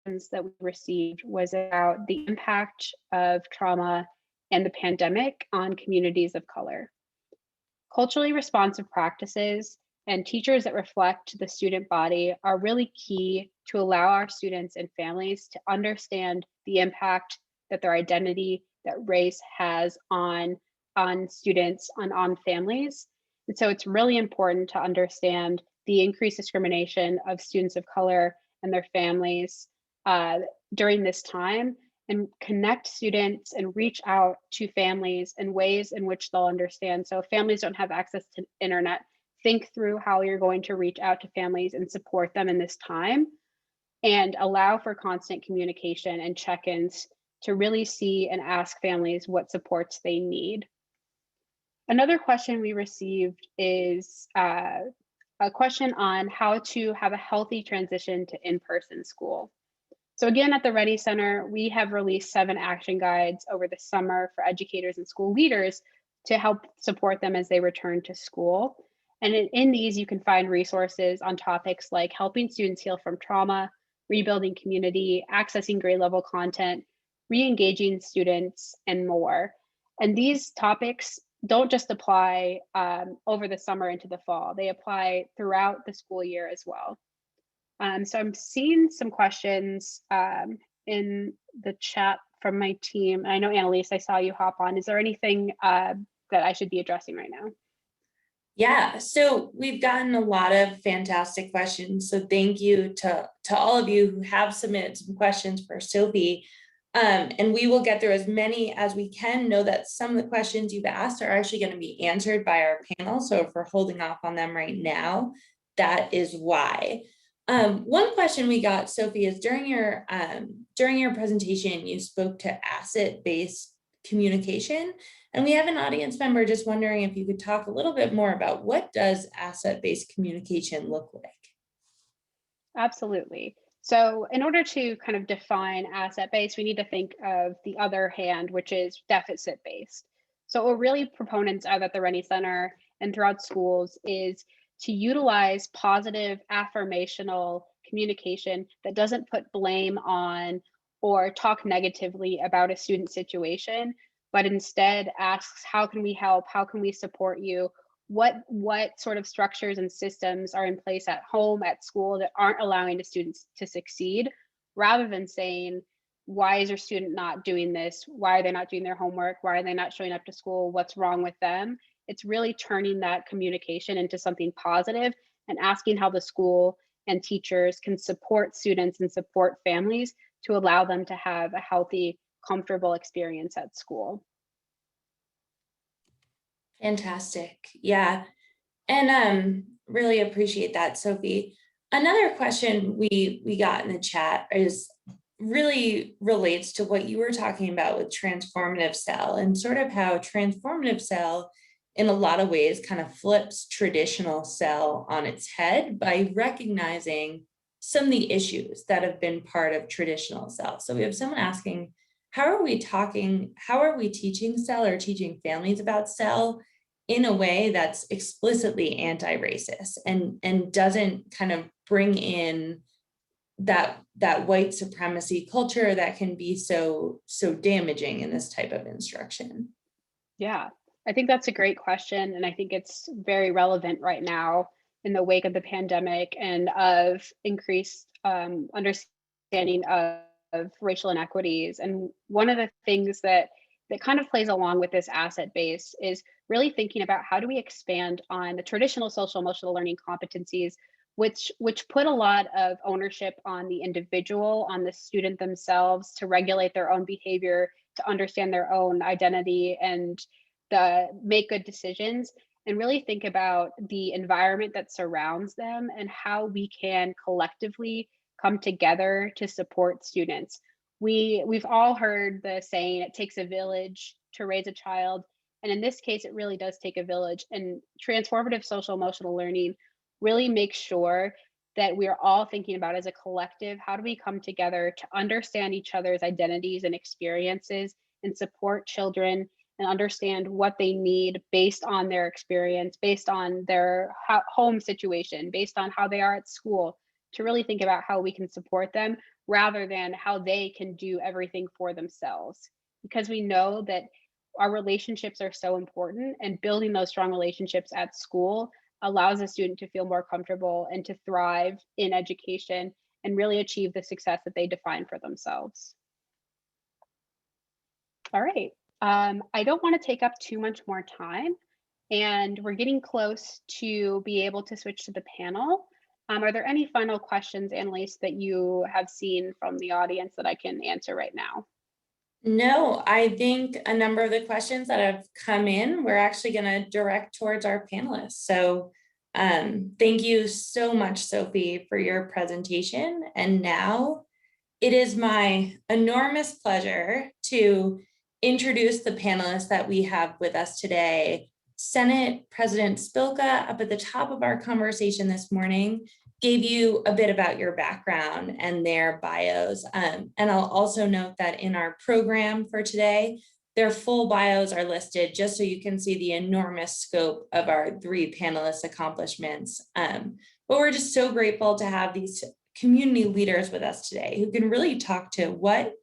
things that we received was about the impact of trauma and the pandemic on communities of color. Culturally responsive practices and teachers that reflect the student body are really key to allow our students and families to understand the impact that their identity, that race has on students, on families. And so it's really important to understand the increased discrimination of students of color and their families during this time, and connect students and reach out to families in ways in which they'll understand. So if families don't have access to internet, think through how you're going to reach out to families and support them in this time, and allow for constant communication and check-ins to really see and ask families what supports they need. Another question we received is a question on how to have a healthy transition to in-person school. So again, at the Rennie Center, we have released 7 action guides over the summer for educators and school leaders to help support them as they return to school. And in these, you can find resources on topics like helping students heal from trauma, rebuilding community, accessing grade level content, re-engaging students, and more. And these topics don't just apply over the summer into the fall, they apply throughout the school year as well. So I'm seeing some questions in the chat from my team. I know, Annalise, I saw you hop on. Is there anything that I should be addressing right now? Yeah, so we've gotten a lot of fantastic questions. So thank you to all of you who have submitted some questions for Sophie. And we will get through as many as we can. Know that some of the questions you've asked are actually going to be answered by our panel. So if we're holding off on them right now, that is why. One question we got, Sophie, is during your presentation, you spoke to asset-based communication, and we have an audience member just wondering if you could talk a little bit more about what does asset-based communication look like? Absolutely. So in order to kind of define asset-based, we need to think of the other hand, which is deficit-based. So what really proponents of at the Rennie Center and throughout schools is to utilize positive affirmational communication that doesn't put blame on or talk negatively about a student situation, but instead asks, how can we help? How can we support you? What sort of structures and systems are in place at home, at school, that aren't allowing the students to succeed, rather than saying, why is your student not doing this? Why are they not doing their homework? Why are they not showing up to school? What's wrong with them? It's really turning that communication into something positive and asking how the school and teachers can support students and support families to allow them to have a healthy, comfortable experience at school. Fantastic. Yeah. And really appreciate that, Sophie. Another question we got in the chat is really relates to what you were talking about with transformative SEL, and sort of how transformative SEL in a lot of ways kind of flips traditional SEL on its head by recognizing some of the issues that have been part of traditional SEL. So we have someone asking, how are we teaching SEL or teaching families about SEL in a way that's explicitly anti-racist and doesn't kind of bring in that white supremacy culture that can be so damaging in this type of instruction? Yeah, I think that's a great question. And I think it's very relevant right now in the wake of the pandemic and of increased understanding of racial inequities. And one of the things that kind of plays along with this asset base is really thinking about how do we expand on the traditional social emotional learning competencies, which put a lot of ownership on the individual, on the student themselves to regulate their own behavior, to understand their own identity and make good decisions, and really think about the environment that surrounds them and how we can collectively come together to support students. We've all heard the saying, it takes a village to raise a child. And in this case, it really does take a village. And transformative social emotional learning really makes sure that we're all thinking about as a collective, how do we come together to understand each other's identities and experiences and support children and understand what they need based on their experience, based on their home situation, based on how they are at school, to really think about how we can support them rather than how they can do everything for themselves. Because we know that our relationships are so important, and building those strong relationships at school allows a student to feel more comfortable and to thrive in education and really achieve the success that they define for themselves. All right. I don't want to take up too much more time, and we're getting close to be able to switch to the panel. Are there any final questions, Annalise, that you have seen from the audience that I can answer right now? No, I think a number of the questions that have come in, we're actually going to direct towards our panelists. So thank you so much, Sophie, for your presentation. And now it is my enormous pleasure to introduce the panelists that we have with us today. Senate President Spilka, up at the top of our conversation this morning, gave you a bit about your background and their bios. And I'll also note that in our program for today, their full bios are listed just so you can see the enormous scope of our three panelists' accomplishments. But we're just so grateful to have these community leaders with us today who can really talk to what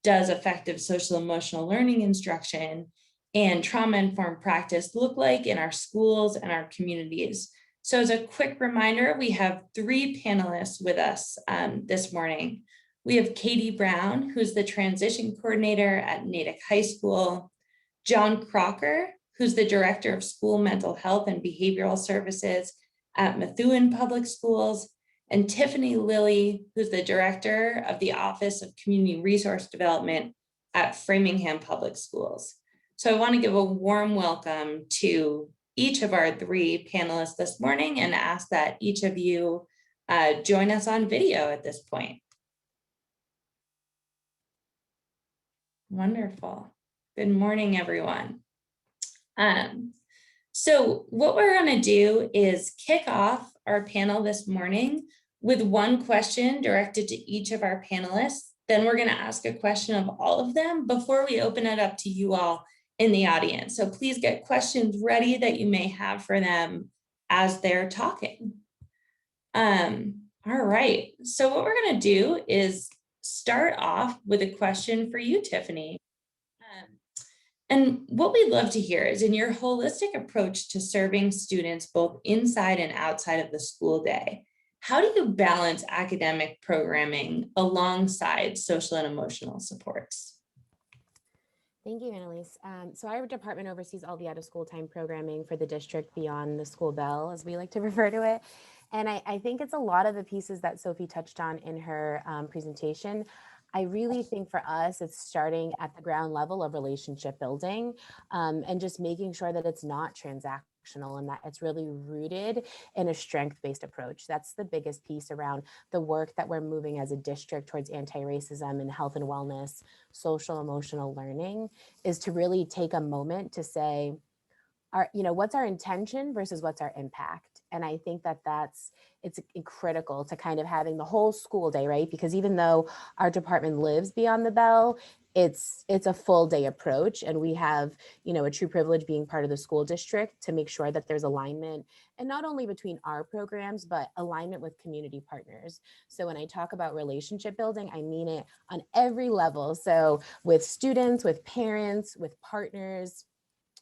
does effective social emotional learning instruction and trauma-informed practice look like in our schools and our communities. So as a quick reminder, we have three panelists with us this morning. We have Katie Brown, who's the transition coordinator at Natick High School, John Crocker, who's the director of school mental health and behavioral services at Methuen Public Schools, and Tiffany Lilly, who's the director of the Office of Community Resource Development at Framingham Public Schools. So I want to give a warm welcome to each of our three panelists this morning and ask that each of you join us on video at this point. Wonderful. Good morning, everyone. So what we're going to do is kick off our panel this morning with one question directed to each of our panelists. Then we're going to ask a question of all of them before we open it up to you all in the audience. So please get questions ready that you may have for them as they're talking. All right, so what we're going to do is start off with a question for you, Tiffany. And what we'd love to hear is, in your holistic approach to serving students both inside and outside of the school day, how do you balance academic programming alongside social and emotional supports? Thank you, Annalise. So our department oversees all the out-of-school time programming for the district beyond the school bell, as we like to refer to it. And I think it's a lot of the pieces that Sophie touched on in her presentation. I really think for us, it's starting at the ground level of relationship building and just making sure that it's not transactional and that it's really rooted in a strength-based approach. That's the biggest piece around the work that we're moving as a district towards anti-racism and health and wellness, social emotional learning, is to really take a moment to say, what's our intention versus what's our impact? And I think that it's critical to kind of having the whole school day, right? Because even though our department lives beyond the bell, it's a full day approach, and we have, a true privilege being part of the school district to make sure that there's alignment, and not only between our programs, but alignment with community partners. So when I talk about relationship building, I mean it on every level. So with students, with parents, with partners,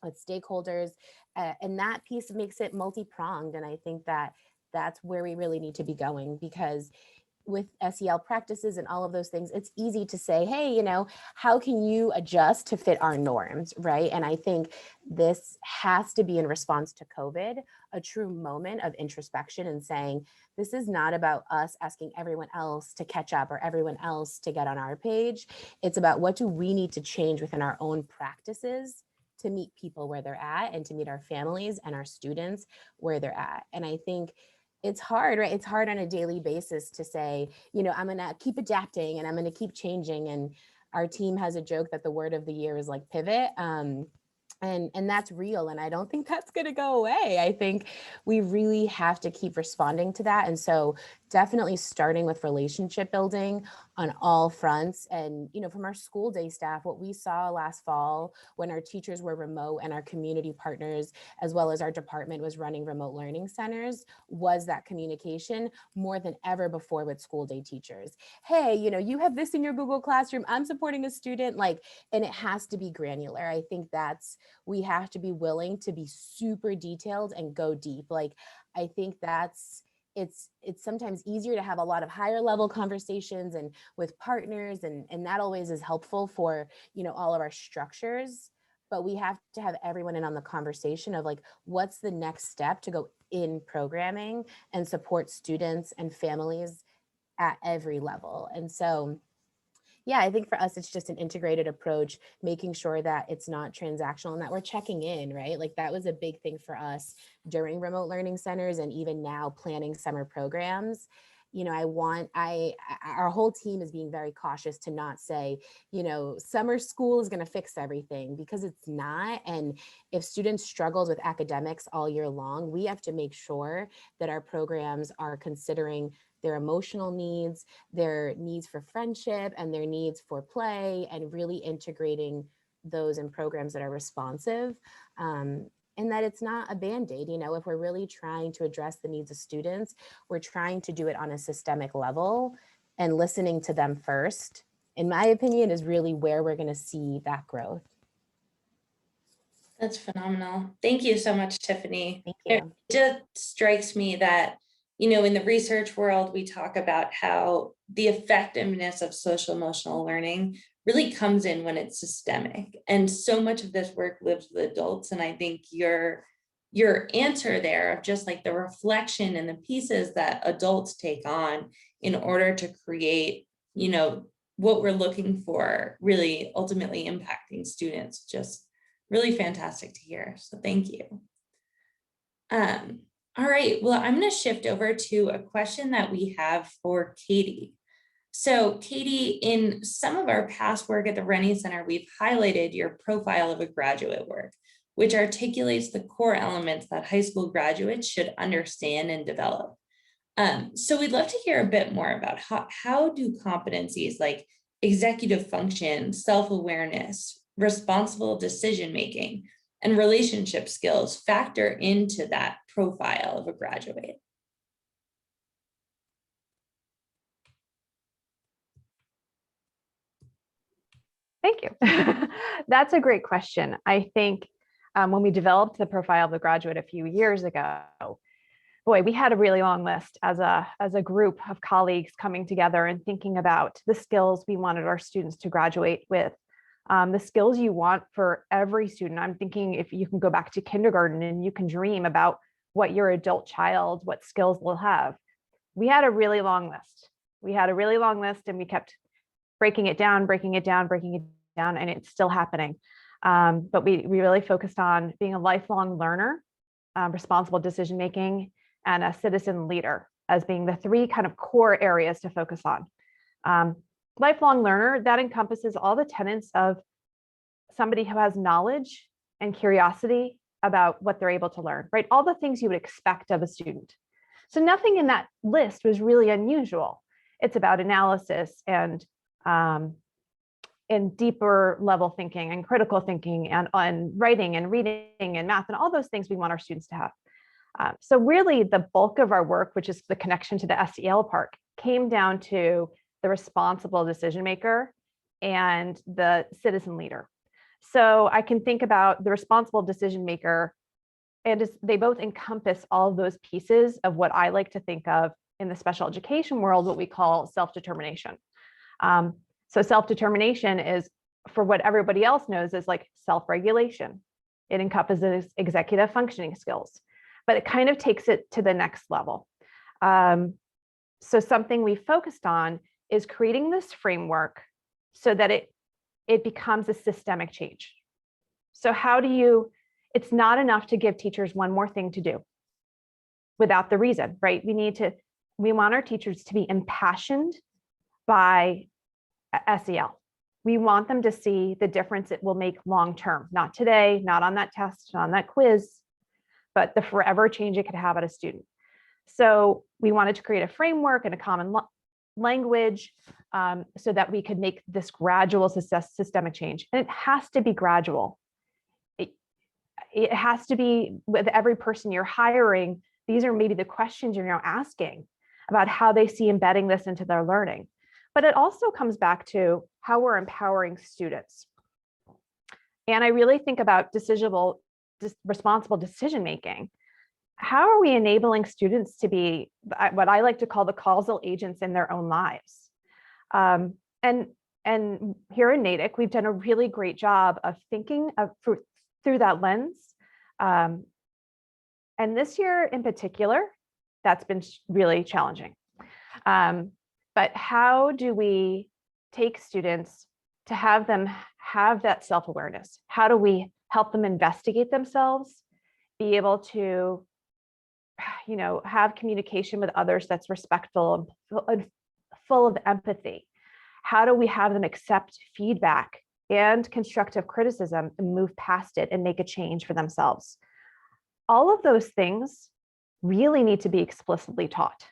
with stakeholders, and that piece makes it multi-pronged. And I think that that's where we really need to be going, because with SEL practices and all of those things, it's easy to say, hey, how can you adjust to fit our norms, right? And I think this has to be in response to COVID, a true moment of introspection and saying, this is not about us asking everyone else to catch up or everyone else to get on our page. It's about what do we need to change within our own practices to meet people where they're at and to meet our families and our students where they're at. And I think it's hard, right? It's hard on a daily basis to say, I'm going to keep adapting and I'm going to keep changing. And our team has a joke that the word of the year is like pivot. And that's real. And I don't think that's going to go away. I think we really have to keep responding to that. And so definitely starting with relationship building on all fronts. And, from our school day staff, what we saw last fall when our teachers were remote and our community partners, as well as our department was running remote learning centers, was that communication more than ever before with school day teachers. Hey, you have this in your Google Classroom, I'm supporting a student, and it has to be granular. I think we have to be willing to be super detailed and go deep. I think it's sometimes easier to have a lot of higher level conversations and with partners, and that always is helpful for, all of our structures, but we have to have everyone in on the conversation of what's the next step to go in programming and support students and families at every level. And so yeah, I think for us, it's just an integrated approach, making sure that it's not transactional and that we're checking in, right? That was a big thing for us during remote learning centers and even now planning summer programs. Our whole team is being very cautious to not say, summer school is going to fix everything, because it's not. And if students struggle with academics all year long, we have to make sure that our programs are considering their emotional needs, their needs for friendship, and their needs for play, and really integrating those in programs that are responsive. And that it's not a Band-Aid. If we're really trying to address the needs of students, we're trying to do it on a systemic level, and listening to them first, in my opinion, is really where we're going to see that growth. That's phenomenal. Thank you so much, Tiffany. Thank you. It just strikes me that, in the research world, we talk about how the effectiveness of social emotional learning really comes in when it's systemic. And so much of this work lives with adults. And I think your answer there of just the reflection and the pieces that adults take on in order to create, what we're looking for, really ultimately impacting students, just really fantastic to hear. So thank you. All right, well, I'm going to shift over to a question that we have for Katie. So Katie, in some of our past work at the Rennie Center, we've highlighted your profile of a graduate work, which articulates the core elements that high school graduates should understand and develop. So we'd love to hear a bit more about how do competencies like executive function, self-awareness, responsible decision-making, and relationship skills factor into that profile of a graduate? Thank you. That's a great question. I think when we developed the profile of the graduate a few years ago, boy, we had a really long list as a group of colleagues coming together and thinking about the skills we wanted our students to graduate with. The skills you want for every student. I'm thinking if you can go back to kindergarten and you can dream about what your adult child, what skills they'll have. We had a really long list. And we kept breaking it down, and it's still happening. But we really focused on being a lifelong learner, responsible decision-making, and a citizen leader as being the three kind of core areas to focus on. Lifelong learner, that encompasses all the tenets of somebody who has knowledge and curiosity about what they're able to learn, right? All the things you would expect of a student. So nothing in that list was really unusual. It's about analysis and in deeper level thinking and critical thinking and on writing and reading and math and all those things we want our students to have. So really the bulk of our work, which is the connection to the SEL part, came down to the responsible decision maker and the citizen leader. So I can think about the responsible decision maker, and they both encompass all of those pieces of what I like to think of in the special education world, what we call self-determination. So self-determination is, for what everybody else knows, is like self-regulation. It encompasses executive functioning skills, but it kind of takes it to the next level. So something we focused on is creating this framework so that it becomes a systemic change. So how do you, it's not enough to give teachers one more thing to do without the reason, right? We want our teachers to be impassioned by SEL. We want them to see the difference it will make long-term, not today, not on that test, not on that quiz, but the forever change it could have at a student. So we wanted to create a framework and a common language so that we could make this gradual systemic change. And it has to be gradual. It has to be with every person you're hiring. These are maybe the questions you're now asking about how they see embedding this into their learning. But it also comes back to how we're empowering students. And I really think about responsible decision-making. How are we enabling students to be what I like to call the causal agents in their own lives? And here in Natick, we've done a really great job of thinking through that lens. And this year in particular, that's been really challenging. But how do we take students to have them have that self-awareness? How do we help them investigate themselves, be able to, have communication with others that's respectful and full of empathy? How do we have them accept feedback and constructive criticism and move past it and make a change for themselves? All of those things really need to be explicitly taught.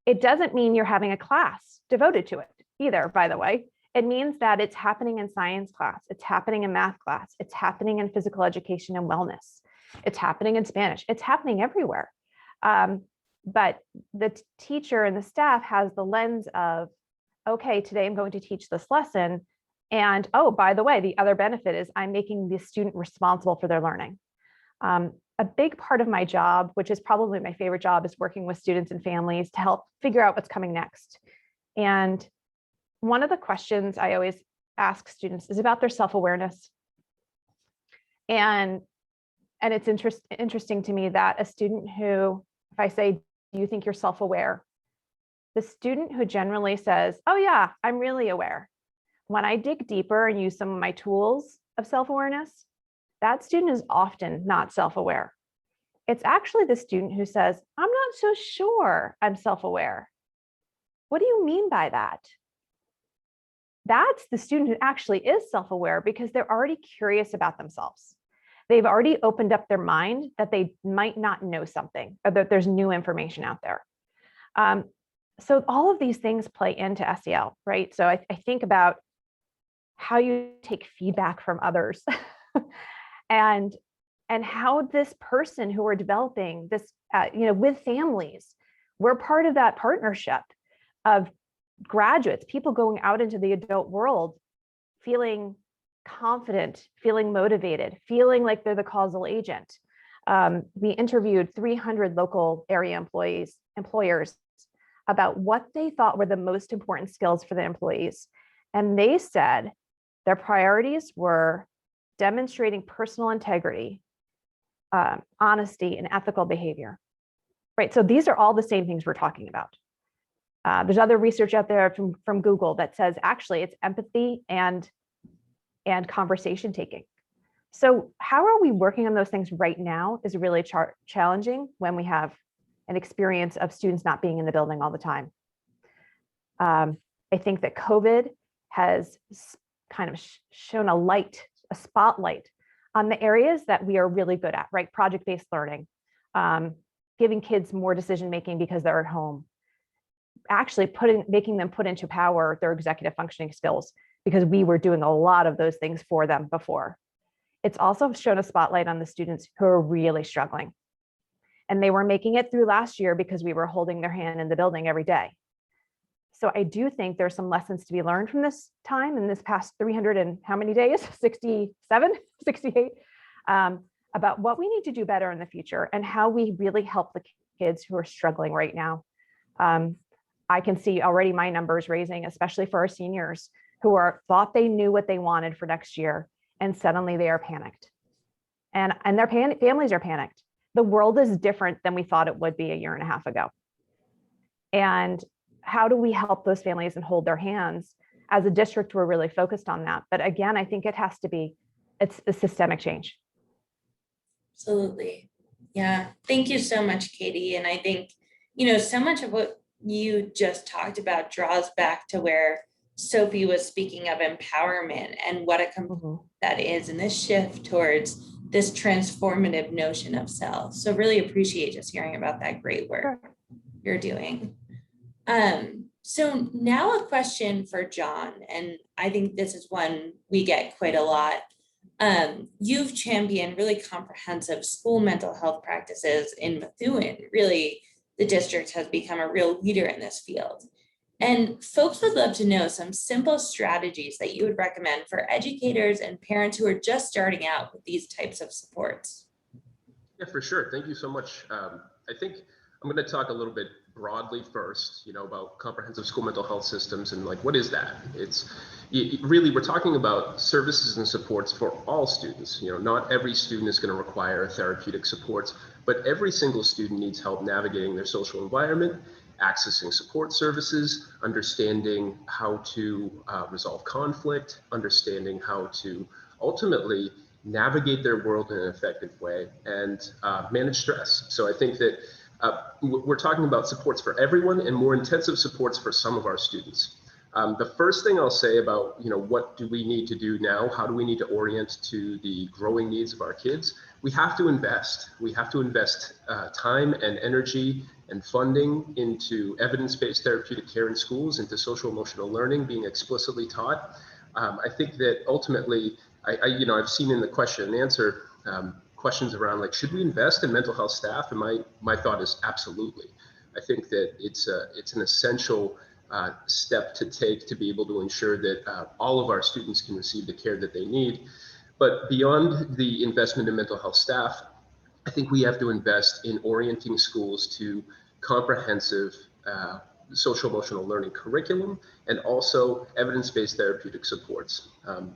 It doesn't mean you're having a class devoted to it either, by the way. It means that it's happening in science class, it's happening in math class, it's happening in physical education and wellness, it's happening in Spanish, it's happening everywhere. But the teacher and the staff has the lens of, okay, today I'm going to teach this lesson. And oh, by the way, the other benefit is I'm making the student responsible for their learning. A big part of my job, which is probably my favorite job, is working with students and families to help figure out what's coming next. And one of the questions I always ask students is about their self-awareness. And it's interesting to me that a student who, if I say, do you think you're self-aware? The student who generally says, oh yeah, I'm really aware. When I dig deeper and use some of my tools of self-awareness, that student is often not self-aware. It's actually the student who says, I'm not so sure I'm self-aware. What do you mean by that? That's the student who actually is self-aware because they're already curious about themselves. They've already opened up their mind that they might not know something or that there's new information out there. So all of these things play into SEL, right? So I think about how you take feedback from others and how this person who we're developing this, with families, we're part of that partnership of graduates, people going out into the adult world, feeling confident, feeling motivated, feeling like they're the causal agent. We interviewed 300 local area employers about what they thought were the most important skills for the employees. And they said their priorities were demonstrating personal integrity, honesty, and ethical behavior, right? So these are all the same things we're talking about. There's other research out there from Google that says actually it's empathy and conversation taking. So how are we working on those things right now is really challenging when we have an experience of students not being in the building all the time. I think that COVID has kind of shown a spotlight on the areas that we are really good at, right? Project-based learning, giving kids more decision-making because they're at home, actually making them put into power their executive functioning skills, because we were doing a lot of those things for them before. It's also shown a spotlight on the students who are really struggling. And they were making it through last year because we were holding their hand in the building every day. So I do think there's some lessons to be learned from this time in this past 300 and how many days, 67, 68, about what we need to do better in the future and how we really help the kids who are struggling right now. I can see already my numbers raising, especially for our seniors who thought they knew what they wanted for next year, and suddenly they are panicked. And their families are panicked. The world is different than we thought it would be a year and a half ago. And how do we help those families and hold their hands? As a district, we're really focused on that. But again, I think it's a systemic change. Absolutely. Yeah. Thank you so much, Katie. And I think, so much of what you just talked about draws back to where Sophie was speaking of empowerment and what that is, and this shift towards this transformative notion of self. So really appreciate just hearing about that great work you're doing. So now a question for John, and I think this is one we get quite a lot. You've championed really comprehensive school mental health practices in Methuen. Really, the district has become a real leader in this field. And folks would love to know some simple strategies that you would recommend for educators and parents who are just starting out with these types of supports. Yeah, for sure. Thank you so much. I think I'm going to talk a little bit broadly first, about comprehensive school mental health systems and what is that? Really, we're talking about services and supports for all students. Not every student is going to require therapeutic supports, but every single student needs help navigating their social environment, accessing support services, understanding how to resolve conflict, understanding how to ultimately navigate their world in an effective way, and manage stress. So I think that we're talking about supports for everyone and more intensive supports for some of our students. The first thing I'll say about, what do we need to do now? How do we need to orient to the growing needs of our kids? We have to invest. We have to invest time and energy and funding into evidence-based therapeutic care in schools, into social emotional learning being explicitly taught. I think that ultimately, I've seen in the question and answer questions around should we invest in mental health staff? And my thought is absolutely. I think that it's an essential step to take to be able to ensure that all of our students can receive the care that they need. But beyond the investment in mental health staff, I think we have to invest in orienting schools to comprehensive social emotional learning curriculum and also evidence-based therapeutic supports,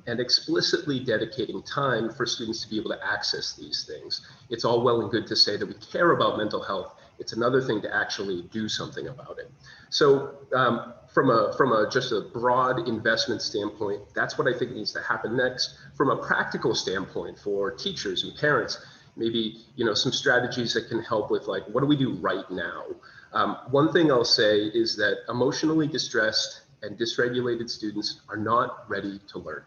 and explicitly dedicating time for students to be able to access these things. It's all well and good to say that we care about mental health. It's another thing to actually do something about it. So from just a broad investment standpoint, that's what I think needs to happen next. From a practical standpoint for teachers and parents, maybe some strategies that can help with what do we do right now? One thing I'll say is that emotionally distressed and dysregulated students are not ready to learn.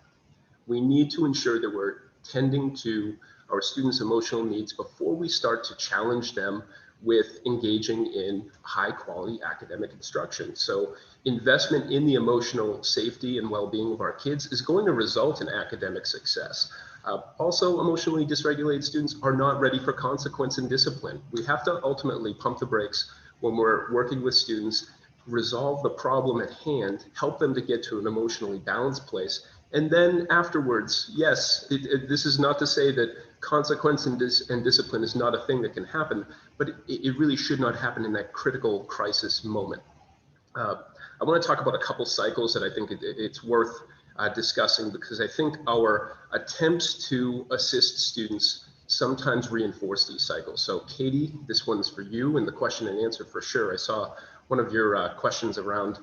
We need to ensure that we're tending to our students' emotional needs before we start to challenge them with engaging in high quality academic instruction. So investment in the emotional safety and well-being of our kids is going to result in academic success. Also, emotionally dysregulated students are not ready for consequence and discipline. We have to ultimately pump the brakes when we're working with students, resolve the problem at hand, help them to get to an emotionally balanced place. And then afterwards, yes, this is not to say that consequence and discipline is not a thing that can happen, but it really should not happen in that critical crisis moment. I want to talk about a couple cycles that I think it's worth discussing, because I think our attempts to assist students sometimes reinforce these cycles. So Katie, this one's for you and the question and answer for sure. I saw one of your questions around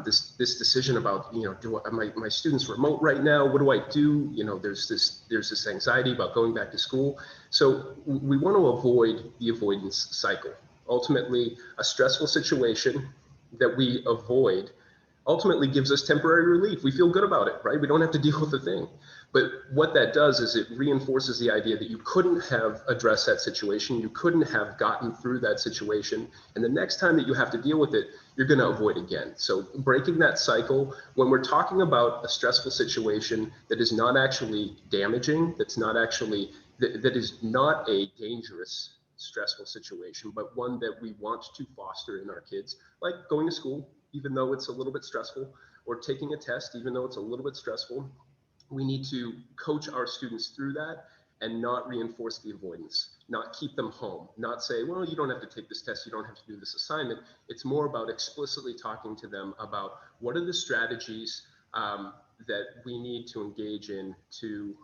this decision about, my students remote right now, what do I do? There's this anxiety about going back to school. So we want to avoid the avoidance cycle. Ultimately, a stressful situation that we avoid ultimately gives us temporary relief. We feel good about it, right? We don't have to deal with the thing. But what that does is it reinforces the idea that you couldn't have addressed that situation, you couldn't have gotten through that situation, and the next time that you have to deal with it, you're going to avoid again. So breaking that cycle, when we're talking about a stressful situation that is not actually damaging, that is not a dangerous stressful situation, but one that we want to foster in our kids, like going to school, even though it's a little bit stressful, or taking a test, even though it's a little bit stressful. We need to coach our students through that and not reinforce the avoidance, not keep them home, not say, well, you don't have to take this test, you don't have to do this assignment. It's more about explicitly talking to them about what are the strategies that we need to engage in to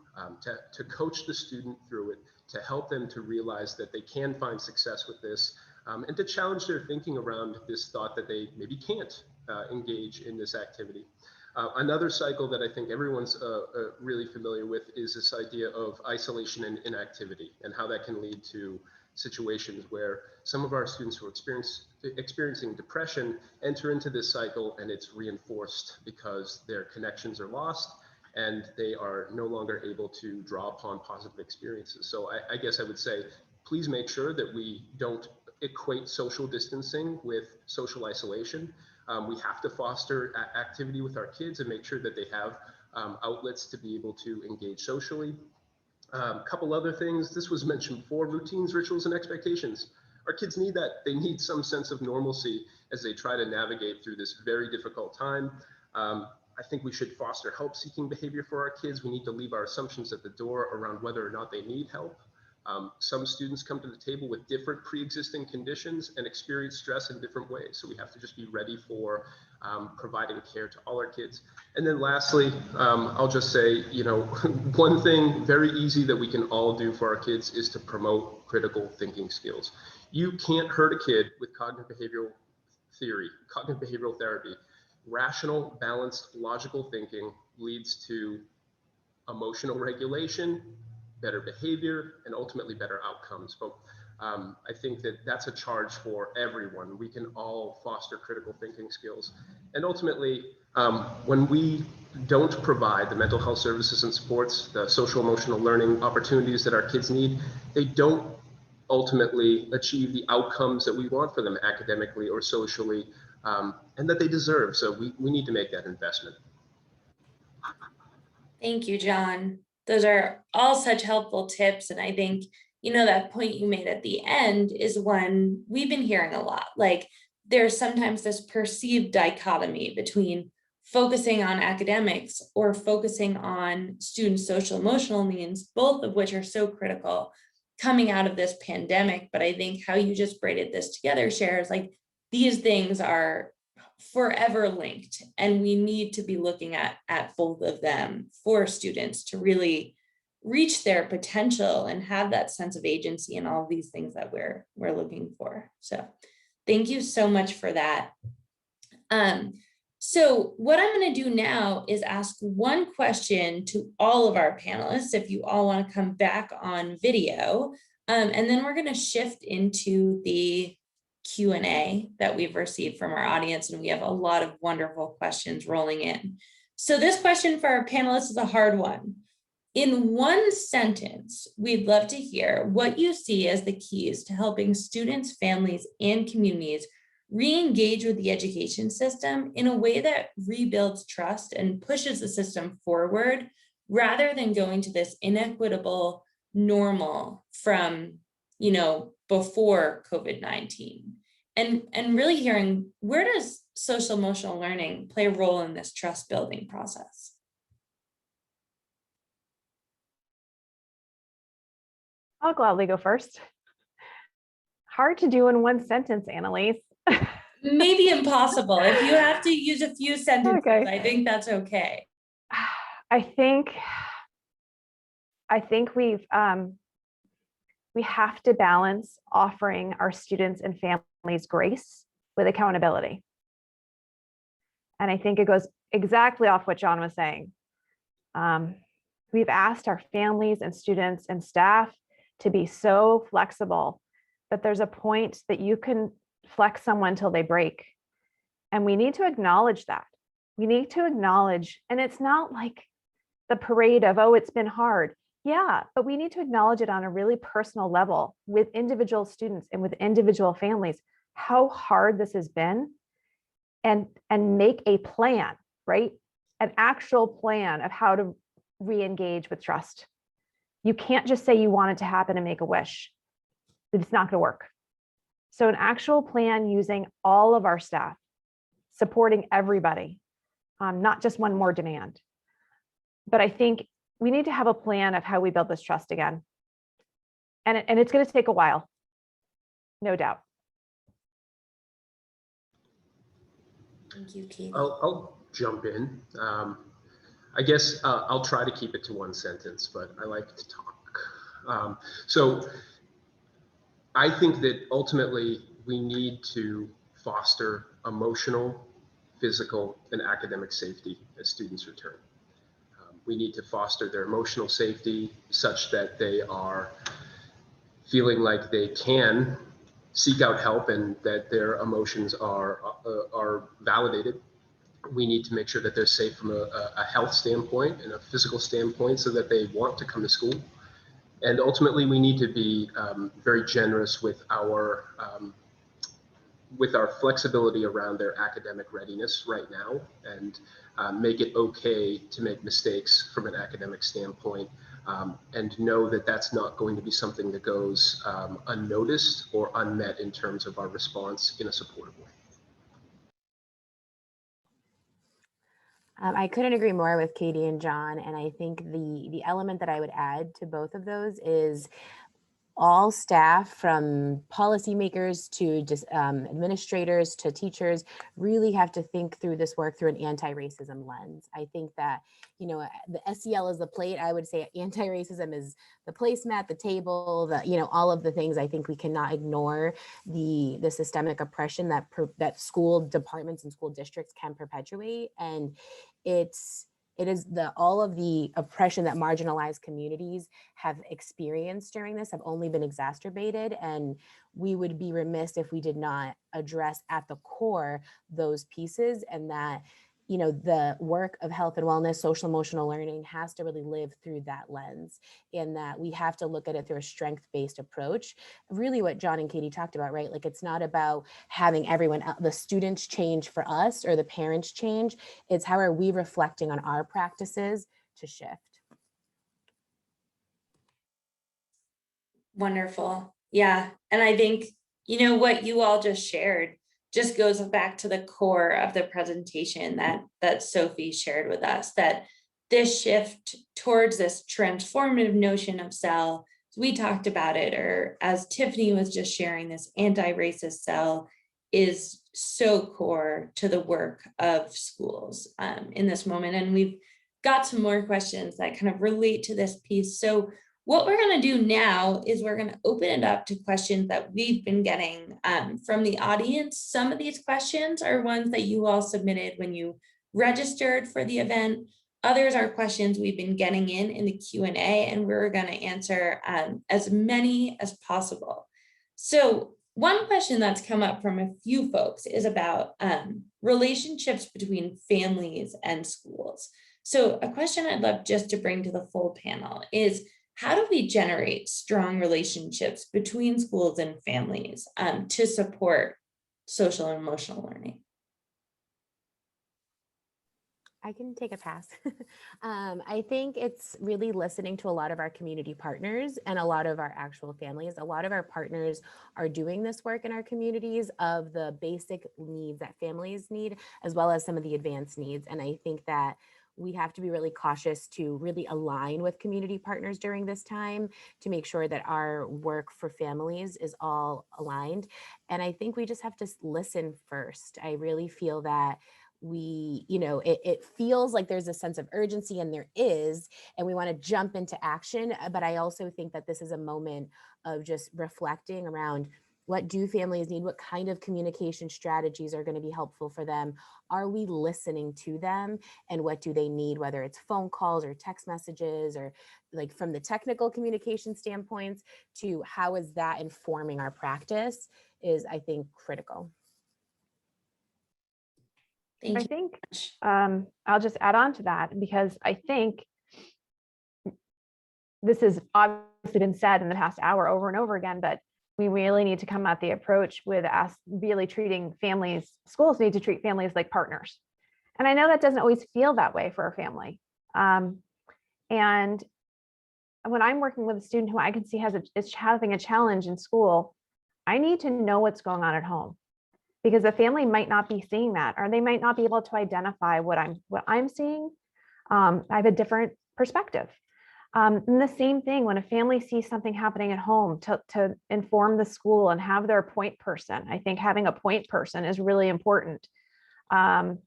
coach the student through it, to help them to realize that they can find success with this, and to challenge their thinking around this thought that they maybe can't engage in this activity. Another cycle that I think everyone's really familiar with is this idea of isolation and inactivity, and how that can lead to situations where some of our students who are experiencing depression enter into this cycle, and it's reinforced because their connections are lost and they are no longer able to draw upon positive experiences. So I guess I would say, please make sure that we don't equate social distancing with social isolation. We have to foster activity with our kids and make sure that they have outlets to be able to engage socially. A couple other things, this was mentioned before, routines, rituals, and expectations. Our kids need that. They need some sense of normalcy as they try to navigate through this very difficult time. I think we should foster help-seeking behavior for our kids. We need to leave our assumptions at the door around whether or not they need help. Some students come to the table with different pre-existing conditions and experience stress in different ways. So we have to just be ready for providing care to all our kids. And then lastly, I'll just say, one thing very easy that we can all do for our kids is to promote critical thinking skills. You can't hurt a kid with cognitive behavioral therapy. Rational, balanced, logical thinking leads to emotional regulation, better behavior, and ultimately better outcomes. But I think that that's a charge for everyone. We can all foster critical thinking skills. And ultimately, when we don't provide the mental health services and supports, the social emotional learning opportunities that our kids need, they don't ultimately achieve the outcomes that we want for them academically or socially, and that they deserve. So we need to make that investment. Thank you, John. Those are all such helpful tips. And I think, that point you made at the end is one we've been hearing a lot. Like, there's sometimes this perceived dichotomy between focusing on academics or focusing on students' social emotional needs, both of which are so critical coming out of this pandemic. But I think how you just braided this together, shares like these things are forever linked, and we need to be looking at both of them for students to really reach their potential and have that sense of agency and all of these things that we're looking for. So thank you so much for that. So what I'm going to do now is ask one question to all of our panelists, if you all want to come back on video, and then we're going to shift into the Q&A that we've received from our audience, and we have a lot of wonderful questions rolling in. So this question for our panelists is a hard one. In one sentence, we'd love to hear what you see as the keys to helping students, families, and communities re-engage with the education system in a way that rebuilds trust and pushes the system forward, rather than going to this inequitable normal from, before COVID-19. And really hearing, where does social emotional learning play a role in this trust building process? I'll gladly go first. Hard to do in one sentence, Annalise. Maybe impossible. If you have to use a few sentences, okay. I think that's okay. I think we have to balance offering our students and families grace with accountability. And I think it goes exactly off what John was saying. We've asked our families and students and staff to be so flexible, but there's a point that you can flex someone till they break. And we need to acknowledge that. We need to acknowledge, and it's not like the parade of, oh, it's been hard. Yeah, but we need to acknowledge it on a really personal level with individual students and with individual families, how hard this has been, and make a plan, right? An actual plan of how to re-engage with trust. You can't just say you want it to happen and make a wish. It's not going to work. So an actual plan using all of our staff, supporting everybody, not just one more demand. But I think we need to have a plan of how we build this trust again. And it's going to take a while, no doubt. Thank you, Katie. I'll jump in. I guess I'll try to keep it to one sentence, but I like to talk. So I think that ultimately we need to foster emotional, physical, and academic safety as students return. We need to foster their emotional safety such that they are feeling like they can seek out help and that their emotions are validated. We need to make sure that they're safe from a health standpoint and a physical standpoint so that they want to come to school. And ultimately, we need to be very generous with our flexibility around their academic readiness right now, and make it okay to make mistakes from an academic standpoint, and know that that's not going to be something that goes unnoticed or unmet in terms of our response in a supportive way. I couldn't agree more with Katie and John, and I think the element that I would add to both of those is all staff, from policymakers to just administrators to teachers, really have to think through this work through an anti-racism lens. I think that, you know, the SEL is the plate. I would say anti-racism is the placemat, the table, the, you know, all of the things. I think we cannot ignore the systemic oppression that school departments and school districts can perpetuate, and it is all of the oppression that marginalized communities have experienced during this have only been exacerbated. And we would be remiss if we did not address at the core those pieces, and that, you know, the work of health and wellness, social emotional learning has to really live through that lens, and that we have to look at it through a strength-based approach. Really what John and Katie talked about, right? Like, it's not about having everyone, the students change for us or the parents change. It's how are we reflecting on our practices to shift. Wonderful. Yeah. And I think, you know, what you all just shared just goes back to the core of the presentation that Sophie shared with us, that this shift towards this transformative notion of SEL, we talked about it, or as Tiffany was just sharing, this anti-racist SEL is so core to the work of schools in this moment. And we've got some more questions that kind of relate to this piece. So what we're going to do now is we're going to open it up to questions that we've been getting from the audience. Some of these questions are ones that you all submitted when you registered for the event. Others are questions we've been getting in the Q&A, and we're going to answer as many as possible. So one question that's come up from a few folks is about relationships between families and schools. So a question I'd love just to bring to the full panel is, how do we generate strong relationships between schools and families to support social and emotional learning? I can take a pass. I think it's really listening to a lot of our community partners and a lot of our actual families. A lot of our partners are doing this work in our communities of the basic needs that families need, as well as some of the advanced needs. And I think that we have to be really cautious to really align with community partners during this time to make sure that our work for families is all aligned. And I think we just have to listen first. I really feel that it feels like there's a sense of urgency, and there is, and we want to jump into action. But I also think that this is a moment of just reflecting around, what do families need? What kind of communication strategies are going to be helpful for them? Are we listening to them? And what do they need, whether it's phone calls or text messages, or like from the technical communication standpoints to how is that informing our practice is, I think, critical. I think I'll just add on to that, because I think this has obviously been said in the past hour over and over again, but we really need to come at the approach with us really treating families, schools need to treat families like partners. And I know that doesn't always feel that way for a family. And when I'm working with a student who I can see is having a challenge in school, I need to know what's going on at home, because the family might not be seeing that, or they might not be able to identify what I'm seeing. I have a different perspective. And the same thing when a family sees something happening at home, to inform the school and have their point person. I think having a point person is really important. And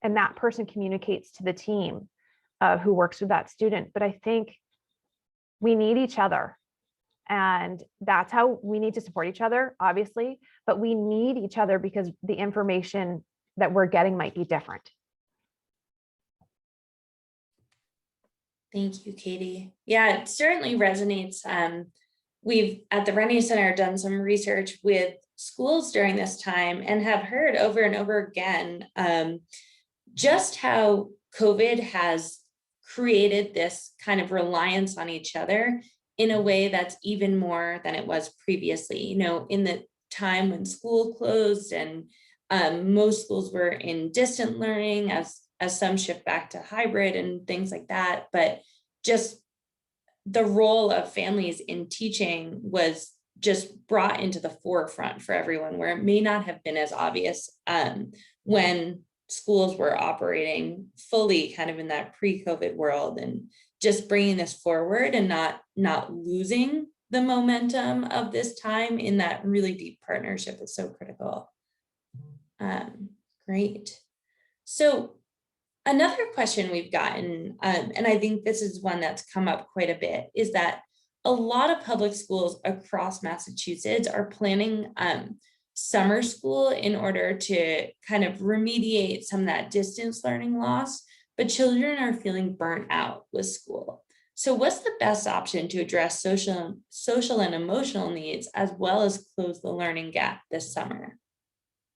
that person communicates to the team who works with that student. But I think we need each other. And that's how we need to support each other, obviously, but we need each other because the information that we're getting might be different. Thank you, Katie. Yeah, it certainly resonates. We've at the Rennie Center done some research with schools during this time and have heard over and over again just how COVID has created this kind of reliance on each other in a way that's even more than it was previously. You know, in the time when school closed and most schools were in distant learning as some shift back to hybrid and things like that, but just the role of families in teaching was just brought into the forefront for everyone, where it may not have been as obvious when schools were operating fully kind of in that pre-COVID world, and just bringing this forward and not losing the momentum of this time in that really deep partnership is so critical. Great. So another question we've gotten, and I think this is one that's come up quite a bit, is that a lot of public schools across Massachusetts are planning summer school in order to kind of remediate some of that distance learning loss, but children are feeling burnt out with school. So what's the best option to address social and emotional needs, as well as close the learning gap this summer?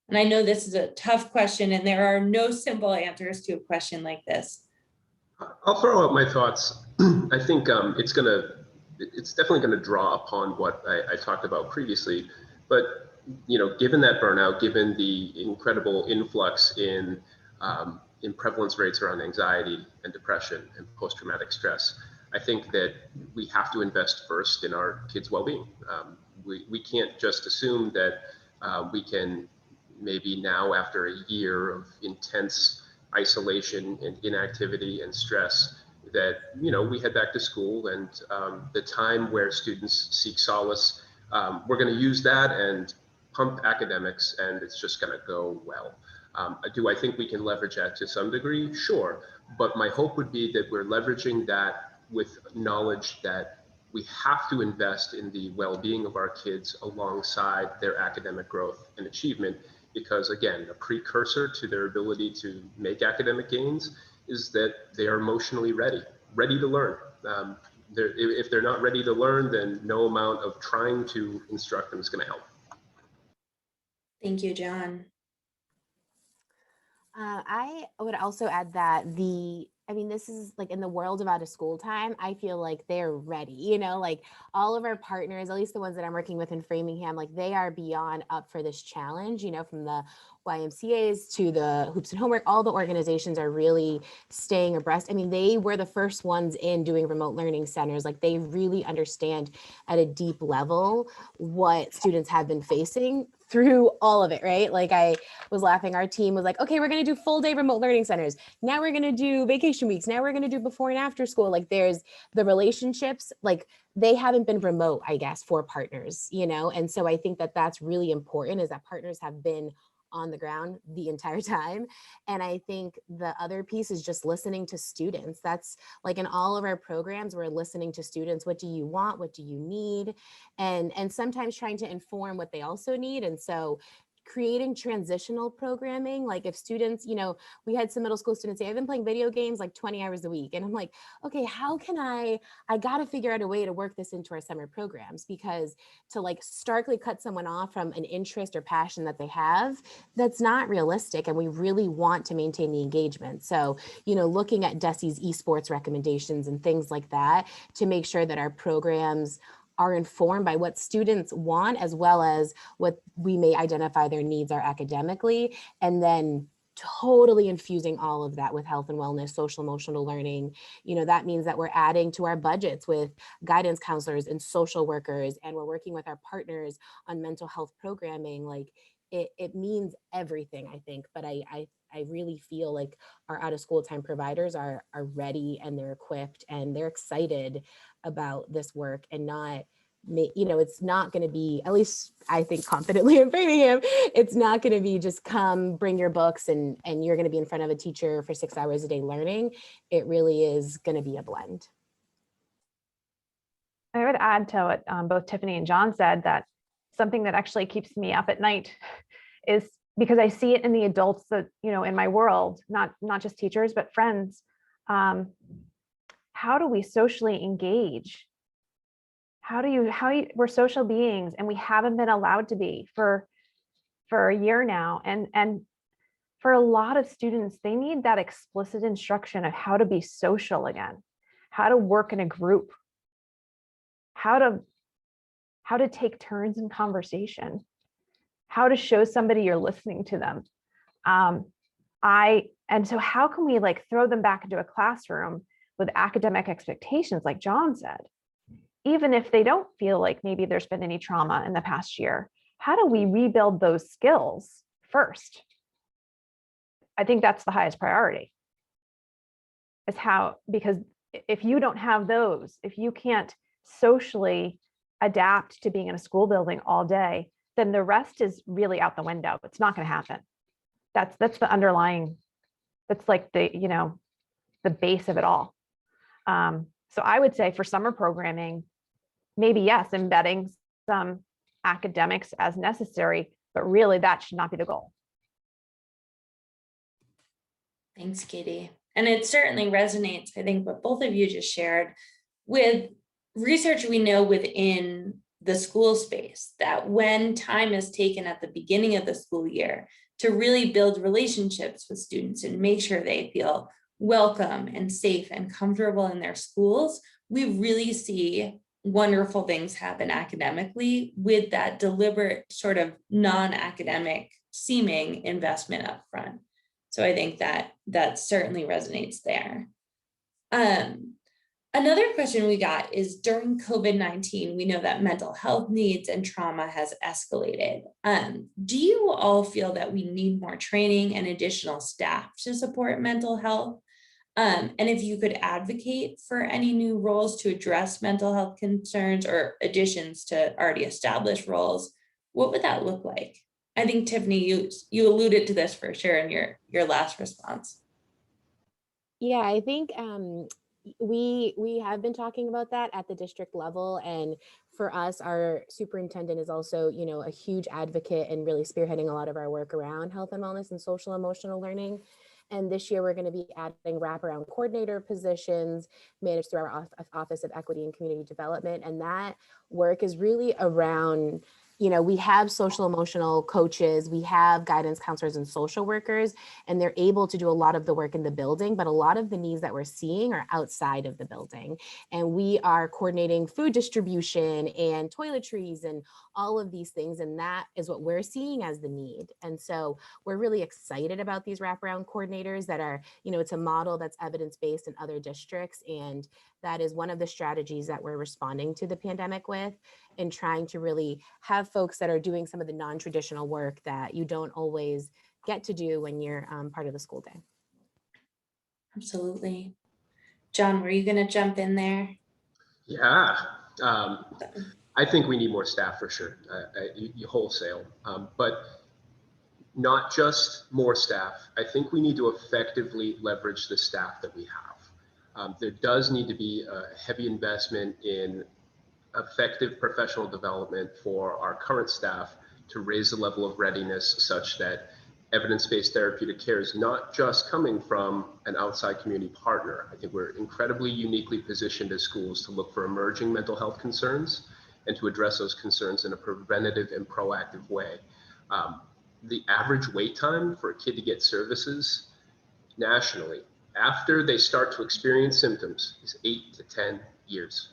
And I know this is a tough question, and there are no simple answers to a question like this. I'll throw out my thoughts. I think it's definitely going to draw upon what I talked about previously. But you know, given that burnout, given the incredible influx in prevalence rates around anxiety and depression and post-traumatic stress, I think that we have to invest first in our kids' well-being. We can't just assume that we can maybe now, after a year of intense isolation and inactivity and stress, that, you know, we head back to school, and the time where students seek solace, we're going to use that and pump academics, and it's just going to go well. Do I think we can leverage that to some degree? Sure. But my hope would be that we're leveraging that with knowledge that we have to invest in the well-being of our kids alongside their academic growth and achievement, because again, a precursor to their ability to make academic gains is that they are emotionally ready to learn. If they're not ready to learn, then no amount of trying to instruct them is going to help. Thank you, John. I would also add that this is like in the world of out of school time, I feel like they're ready, you know, like all of our partners, at least the ones that I'm working with in Framingham, like they are beyond up for this challenge, you know, from the YMCAs to the Hoops and Homework, all the organizations are really staying abreast. I mean, they were the first ones in doing remote learning centers. Like they really understand at a deep level what students have been facing through all of it, right? Like I was laughing, our team was like, okay, we're going to do full day remote learning centers. Now we're going to do vacation weeks. Now we're going to do before and after school. Like there's the relationships, like they haven't been remote, I guess, for partners, you know? And so I think that that's really important, is that partners have been on the ground the entire time. And I think the other piece is just listening to students. That's like in all of our programs, we're listening to students. What do you want? What do you need? And sometimes trying to inform what they also need. And so creating transitional programming. Like if students, we had some middle school students say, I've been playing video games like 20 hours a week. And I'm like, okay, how can I got to figure out a way to work this into our summer programs, because to like starkly cut someone off from an interest or passion that they have, that's not realistic. And we really want to maintain the engagement. So, looking at DESE's esports recommendations and things like that to make sure that our programs are informed by what students want, as well as what we may identify their needs are academically, and then totally infusing all of that with health and wellness, social emotional learning. That means that we're adding to our budgets with guidance counselors and social workers, and we're working with our partners on mental health programming. Like it means everything, I think, but I really feel like our out of school time providers are ready, and they're equipped, and they're excited about this work, and not, it's not going to be, at least I think confidently in Framingham, it's not going to be just come bring your books and you're going to be in front of a teacher for 6 hours a day learning. It really is going to be a blend. I would add to what both Tiffany and John said, that something that actually keeps me up at night is because I see it in the adults that, in my world, not just teachers, but friends. How do we socially engage? We're social beings, and we haven't been allowed to be for a year now. And for a lot of students, they need that explicit instruction of how to be social again, how to work in a group, how to take turns in conversation, how to show somebody you're listening to them. And so how can we like throw them back into a classroom with academic expectations, like John said, even if they don't feel like maybe there's been any trauma in the past year? How do we rebuild those skills first? I think that's the highest priority, is because if you don't have those, if you can't socially adapt to being in a school building all day, then the rest is really out the window. It's not going to happen. That's the underlying, that's like the base of it all. So I would say for summer programming, maybe yes, embedding some academics as necessary, but really that should not be the goal. Thanks, Katie. And it certainly resonates, I think, what both of you just shared with research we know within the school space, that when time is taken at the beginning of the school year to really build relationships with students and make sure they feel welcome and safe and comfortable in their schools, we really see wonderful things happen academically with that deliberate sort of non-academic seeming investment up front. So I think that certainly resonates there. Another question we got is, during COVID-19, we know that mental health needs and trauma has escalated. Do you all feel that we need more training and additional staff to support mental health? And if you could advocate for any new roles to address mental health concerns or additions to already established roles, what would that look like? I think, Tiffany, you alluded to this for sure in your last response. Yeah, I think we have been talking about that at the district level, and for us, our superintendent is also, a huge advocate and really spearheading a lot of our work around health and wellness and social emotional learning. And this year, we're going to be adding wraparound coordinator positions managed through our Office of Equity and Community Development. And that work is really around, we have social emotional coaches, we have guidance counselors and social workers, and they're able to do a lot of the work in the building, but a lot of the needs that we're seeing are outside of the building. And we are coordinating food distribution and toiletries and all of these things. And that is what we're seeing as the need. And so we're really excited about these wraparound coordinators that are, it's a model that's evidence-based in other districts. And that is one of the strategies that we're responding to the pandemic with, and trying to really have folks that are doing some of the non-traditional work that you don't always get to do when you're part of the school day. Absolutely. John, were you going to jump in there? Yeah, I think we need more staff for sure, wholesale, but not just more staff. I think we need to effectively leverage the staff that we have. There does need to be a heavy investment in effective professional development for our current staff to raise the level of readiness such that evidence-based therapeutic care is not just coming from an outside community partner. I think we're incredibly uniquely positioned as schools to look for emerging mental health concerns and to address those concerns in a preventative and proactive way. The average wait time for a kid to get services nationally after they start to experience symptoms is 8 to 10 years.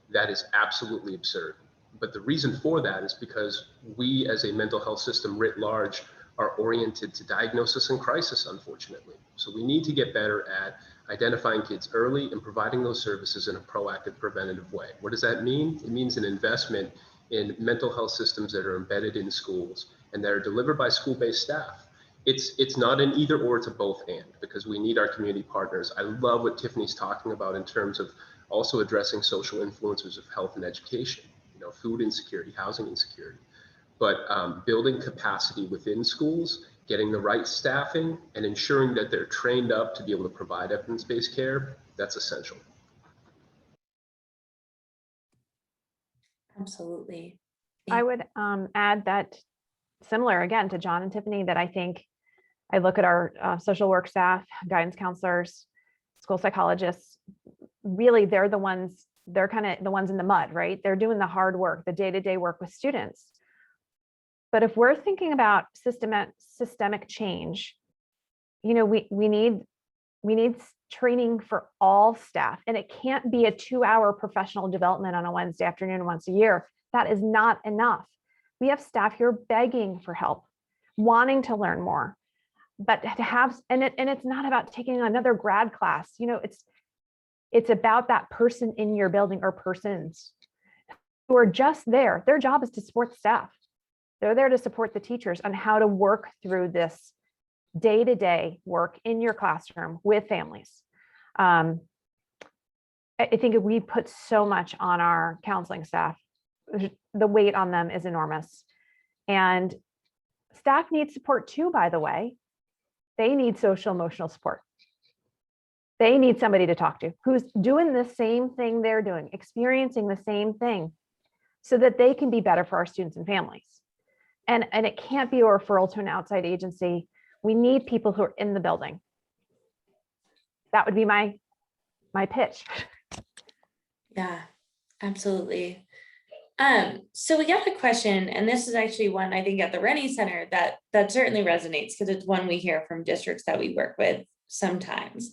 That is absolutely absurd. But the reason for that is because we as a mental health system writ large are oriented to diagnosis and crisis, unfortunately. So we need to get better at identifying kids early and providing those services in a proactive, preventative way. What does that mean? It means an investment in mental health systems that are embedded in schools and that are delivered by school-based staff. It's not an either or, it's a both and, because we need our community partners. I love what Tiffany's talking about in terms of also addressing social influencers of health and education, food insecurity, housing insecurity, but building capacity within schools, getting the right staffing, and ensuring that they're trained up to be able to provide evidence-based care, that's essential. Absolutely. I would add that, similar again to John and Tiffany, that I think I look at our social work staff, guidance counselors, school psychologists, really they're the ones, they're kind of the ones in the mud, right? They're doing the hard work, the day-to-day work with students. But if we're thinking about systemic change, we need training for all staff, and it can't be a 2-hour professional development on a Wednesday afternoon once a year. That is not enough. We have staff here begging for help, wanting to learn more, but to have, and it's not about taking another grad class. It's about that person in your building or persons who are just there. Their job is to support the staff. They're there to support the teachers on how to work through this day-to-day work in your classroom with families. I think we put so much on our counseling staff. The weight on them is enormous. And staff need support too, by the way. They need social emotional support. They need somebody to talk to who's doing the same thing they're doing, experiencing the same thing, so that they can be better for our students and families. And it can't be a referral to an outside agency. We need people who are in the building. That would be my pitch. Yeah, absolutely. So we got a question, and this is actually one I think at the Rennie Center that certainly resonates, because it's one we hear from districts that we work with sometimes.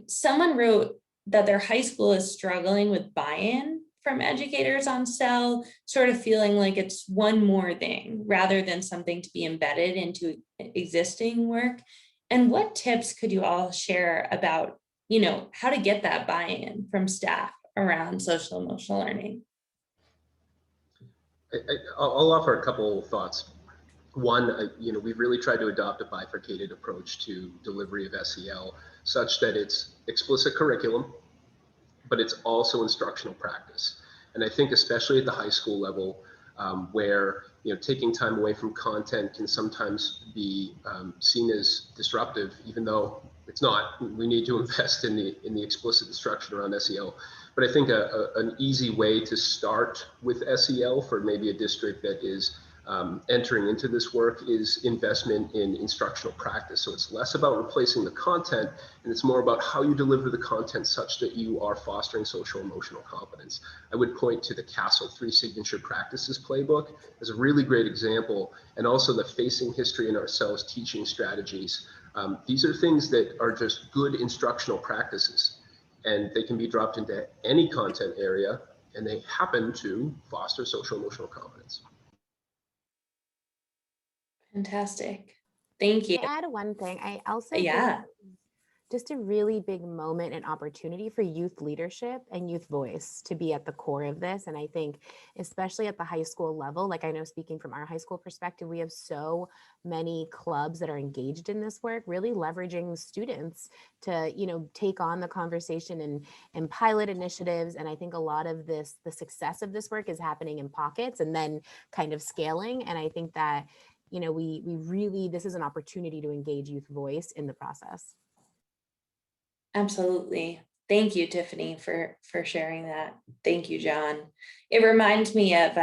Someone wrote that their high school is struggling with buy-in from educators on SEL, sort of feeling like it's one more thing rather than something to be embedded into existing work. And what tips could you all share about, how to get that buy-in from staff around social emotional learning? I'll offer a couple of thoughts. One, we've really tried to adopt a bifurcated approach to delivery of SEL, such that it's explicit curriculum, but it's also instructional practice. And I think especially at the high school level, where taking time away from content can sometimes be seen as disruptive, even though it's not. We need to invest in the explicit instruction around SEL. But I think an easy way to start with SEL for maybe a district that is entering into this work is investment in instructional practice. So it's less about replacing the content, and it's more about how you deliver the content such that you are fostering social emotional competence. I would point to the CASTLE 3 Signature Practices Playbook as a really great example, and also the Facing History in Ourselves teaching strategies. These are things that are just good instructional practices, and they can be dropped into any content area, and they happen to foster social emotional competence. Fantastic. Thank you. Can I add one thing? I also think just a really big moment and opportunity for youth leadership and youth voice to be at the core of this. And I think especially at the high school level, like I know speaking from our high school perspective, we have so many clubs that are engaged in this work, really leveraging students to, take on the conversation and pilot initiatives. And I think a lot of the success of this work is happening in pockets and then kind of scaling. And I think that we really, this is an opportunity to engage youth voice in the process. Absolutely. Thank you, Tiffany, for sharing that. Thank you, John. It reminds me of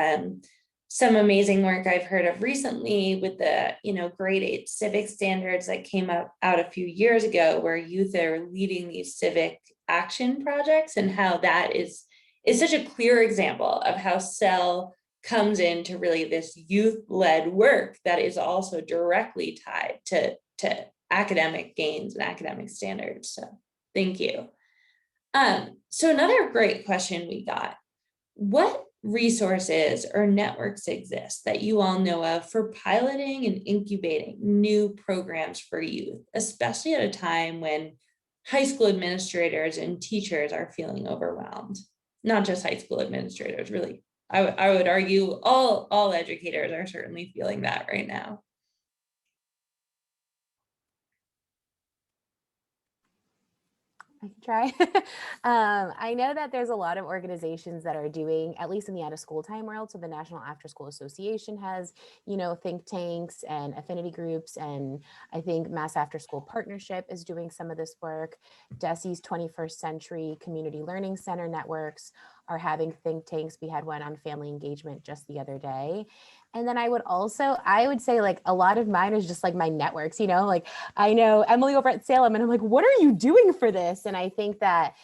some amazing work I've heard of recently with the, grade 8 civic standards that came out a few years ago, where youth are leading these civic action projects, and how that is such a clear example of how SEL comes into really this youth-led work that is also directly tied to academic gains and academic standards. So thank you. So another great question we got: what resources or networks exist that you all know of for piloting and incubating new programs for youth, especially at a time when high school administrators and teachers are feeling overwhelmed? Not just high school administrators, really. I would argue all educators are certainly feeling that right now. I can try. I know that there's a lot of organizations that are doing, at least in the out of school time world. So the National After School Association has, think tanks and affinity groups. And I think Mass After School Partnership is doing some of this work. DESE's 21st Century Community Learning Center networks are having think tanks. We had one on family engagement just the other day. And then I would say like a lot of mine is just like my networks, like I know Emily over at Salem, and I'm like, what are you doing for this? And I think that,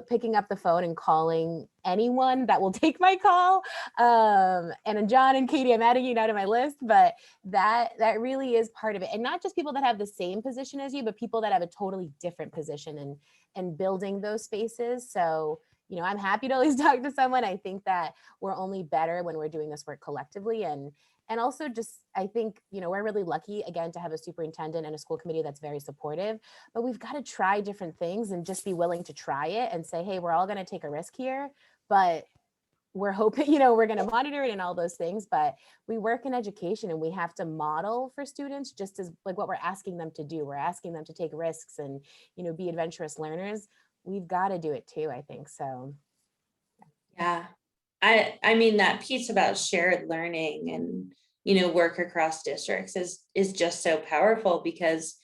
picking up the phone and calling anyone that will take my call, and John and Katie, I'm adding you now to my list, but that really is part of it. And not just people that have the same position as you, but people that have a totally different position and building those spaces. So I'm happy to always talk to someone. I think that we're only better when we're doing this work collectively. And also just, I think, we're really lucky, again, to have a superintendent and a school committee that's very supportive, but we've got to try different things and just be willing to try it and say, hey, we're all going to take a risk here, but we're hoping, we're going to monitor it and all those things. But we work in education and we have to model for students just as like what we're asking them to do. We're asking them to take risks and, be adventurous learners. We've got to do it too, I think. So. Yeah. I mean, that piece about shared learning and, work across districts is just so powerful, because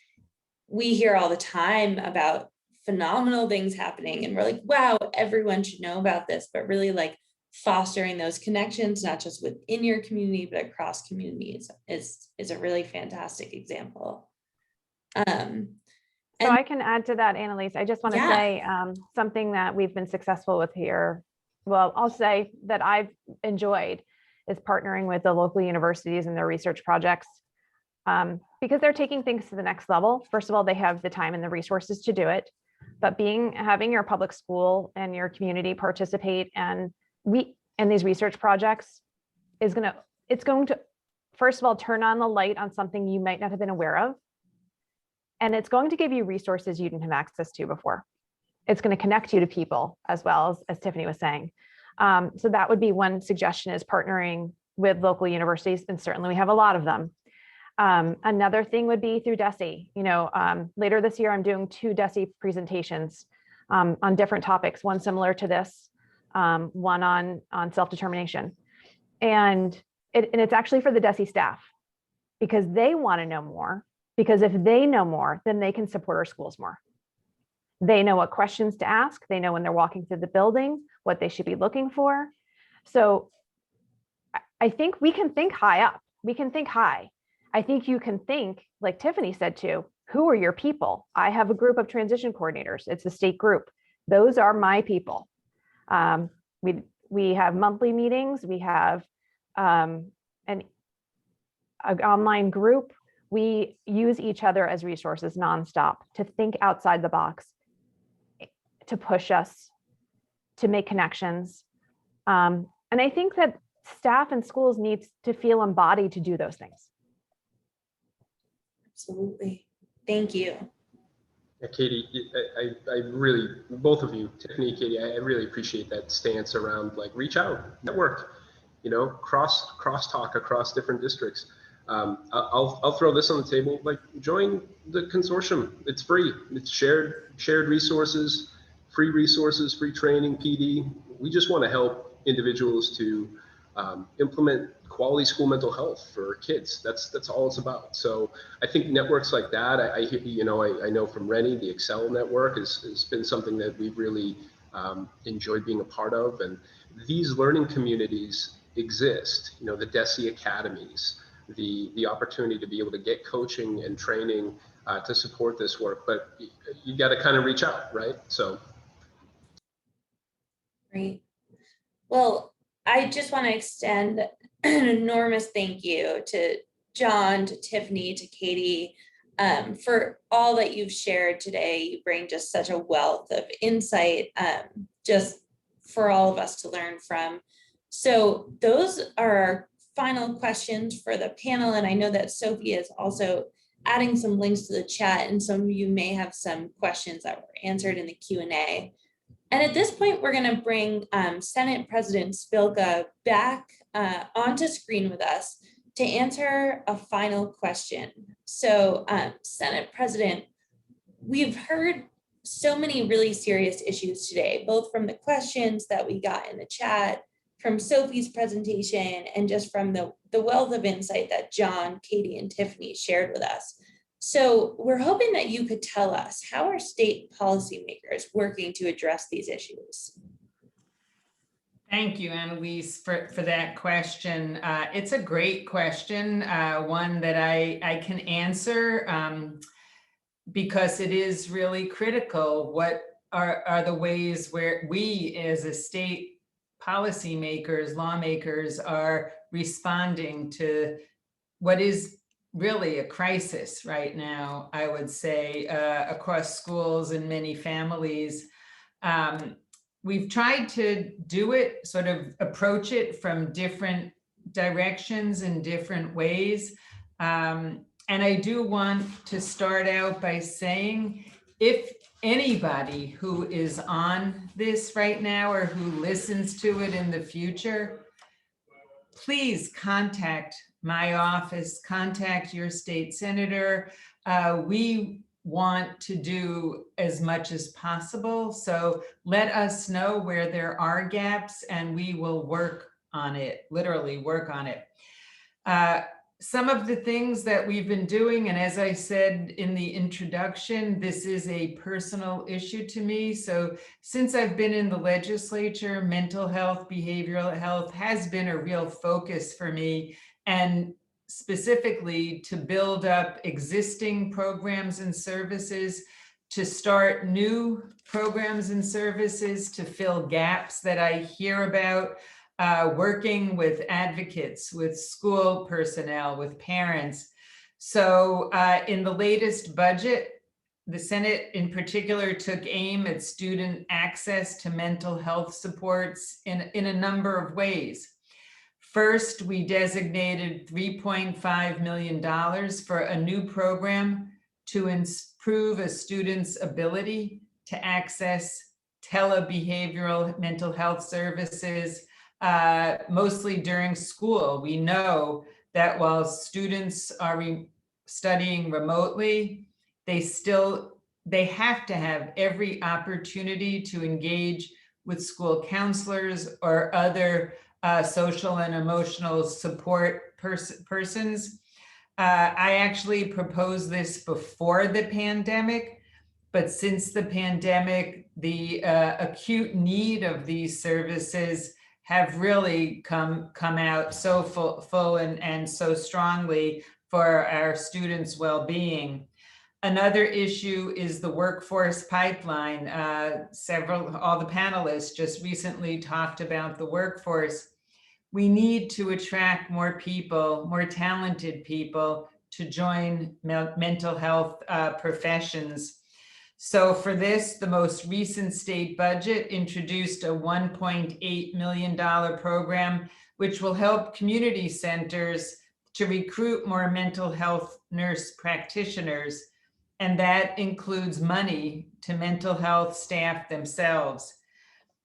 we hear all the time about phenomenal things happening and we're like, wow, everyone should know about this, but really like fostering those connections, not just within your community, but across communities is a really fantastic example. So I can add to that, Annalise. I just want to say something that we've been successful with here. Well, I'll say that I've enjoyed is partnering with the local universities and their research projects, because they're taking things to the next level. First of all, they have the time and the resources to do it, but having your public school and your community participate and these research projects it's going to, first of all, turn on the light on something you might not have been aware of. And it's going to give you resources you didn't have access to before. It's going to connect you to people as well, as Tiffany was saying. So that would be one suggestion, is partnering with local universities. And certainly we have a lot of them. Another thing would be through DESE. Later this year, I'm doing 2 DESE presentations on different topics, one similar to this, one on self-determination. And it's actually for the DESE staff, because they want to know more. Because if they know more, then they can support our schools more. They know what questions to ask. They know when they're walking through the building, what they should be looking for. So I think we can think high up. We can think high. I think you can think, like Tiffany said too, who are your people? I have a group of transition coordinators. It's a state group. Those are my people. We have monthly meetings. We have an online group. We use each other as resources nonstop to think outside the box, to push us, to make connections. And I think that staff and schools need to feel embodied to do those things. Absolutely. Thank you. Yeah, Katie, I really, both of you, Tiffany, Katie, I really appreciate that stance around like reach out, network, cross talk across different districts. I'll throw this on the table, like join the consortium. It's free. It's shared resources, free training, PD. We just want to help individuals to implement quality school mental health for kids. That's all it's about. So I think networks like that, I know from Rennie, the Excel network has been something that we've really enjoyed being a part of. And these learning communities exist, you know, the DESE academies, the opportunity to be able to get coaching and training to support this work, but you got to kind of reach out, right? So. Great. Well, I just want to extend an enormous thank you to John, to Tiffany, to Katie, for all that you've shared today. You bring just such a wealth of insight, just for all of us to learn from. So those are our final questions for the panel. And I know that Sophie is also adding some links to the chat, and some of you may have some questions that were answered in the Q&A. And at this point, we're going to bring Senate President Spilka back onto screen with us to answer a final question. So, Senate President, we've heard so many really serious issues today, both from the questions that we got in the chat, from Sophie's presentation, and just from the wealth of insight that John, Katie, and Tiffany shared with us. So we're hoping that you could tell us, how are state policymakers working to address these issues? Thank you, Annalise, for that question. It's a great question, one that I can answer because it is really critical. What are the ways where we as a state policymakers, lawmakers are responding to what is really a crisis right now, I would say, across schools and many families. We've tried to do it, sort of approach it from different directions and different ways. And I do want to start out by saying, if anybody who is on this right now or who listens to it in the future, please contact my office, contact your state senator. We want to do as much as possible. So let us know where there are gaps and we will work on it, literally work on it. Some of the things that we've been doing, and as I said in the introduction, this is a personal issue to me. So since I've been in the legislature, mental health, behavioral health has been a real focus for me, and specifically to build up existing programs and services, to start new programs and services, to fill gaps that I hear about, working with advocates, with school personnel, with parents. So in the latest budget, the Senate in particular took aim at student access to mental health supports in a number of ways. First, we designated $3.5 million for a new program to improve a student's ability to access telebehavioral mental health services, mostly during school. We know that while students are studying remotely, they have to have every opportunity to engage with school counselors or other social and emotional support persons. I actually proposed this before the pandemic, but since the pandemic, the acute need of these services have really come out so full and so strongly for our students' well-being. Another issue is the workforce pipeline. All the panelists just recently talked about the workforce. We need to attract more people, more talented people to join mental health professions. So for this, the most recent state budget introduced a $1.8 million program, which will help community centers to recruit more mental health nurse practitioners. And that includes money to mental health staff themselves.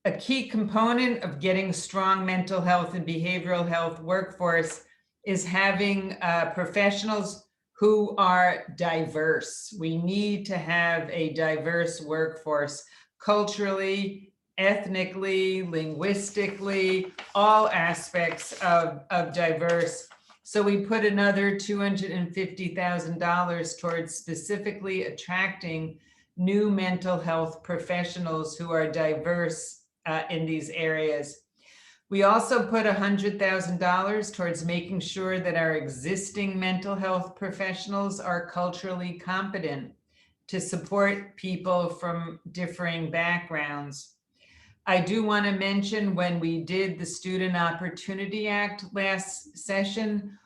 A key component of getting strong mental health and behavioral health workforce is having professionals who are diverse. We need to have a diverse workforce, culturally, ethnically, linguistically, all aspects of diverse. So we put another $250,000 towards specifically attracting new mental health professionals who are diverse in these areas. We also put $100,000 towards making sure that our existing mental health professionals are culturally competent to support people from differing backgrounds. I do want to mention when we did the Student Opportunity Act last session,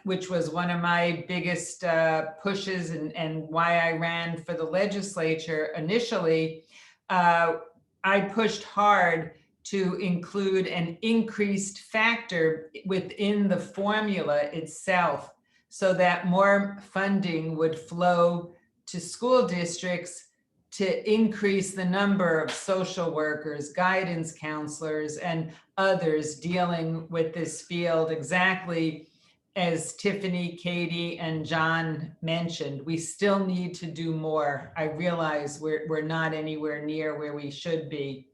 which was one of my biggest pushes and why I ran for the legislature initially, I pushed hard to include an increased factor within the formula itself so that more funding would flow to school districts to increase the number of social workers, guidance counselors, and others dealing with this field, exactly as Tiffany, Katie, and John mentioned. We still need to do more. I realize we're not anywhere near where we should be.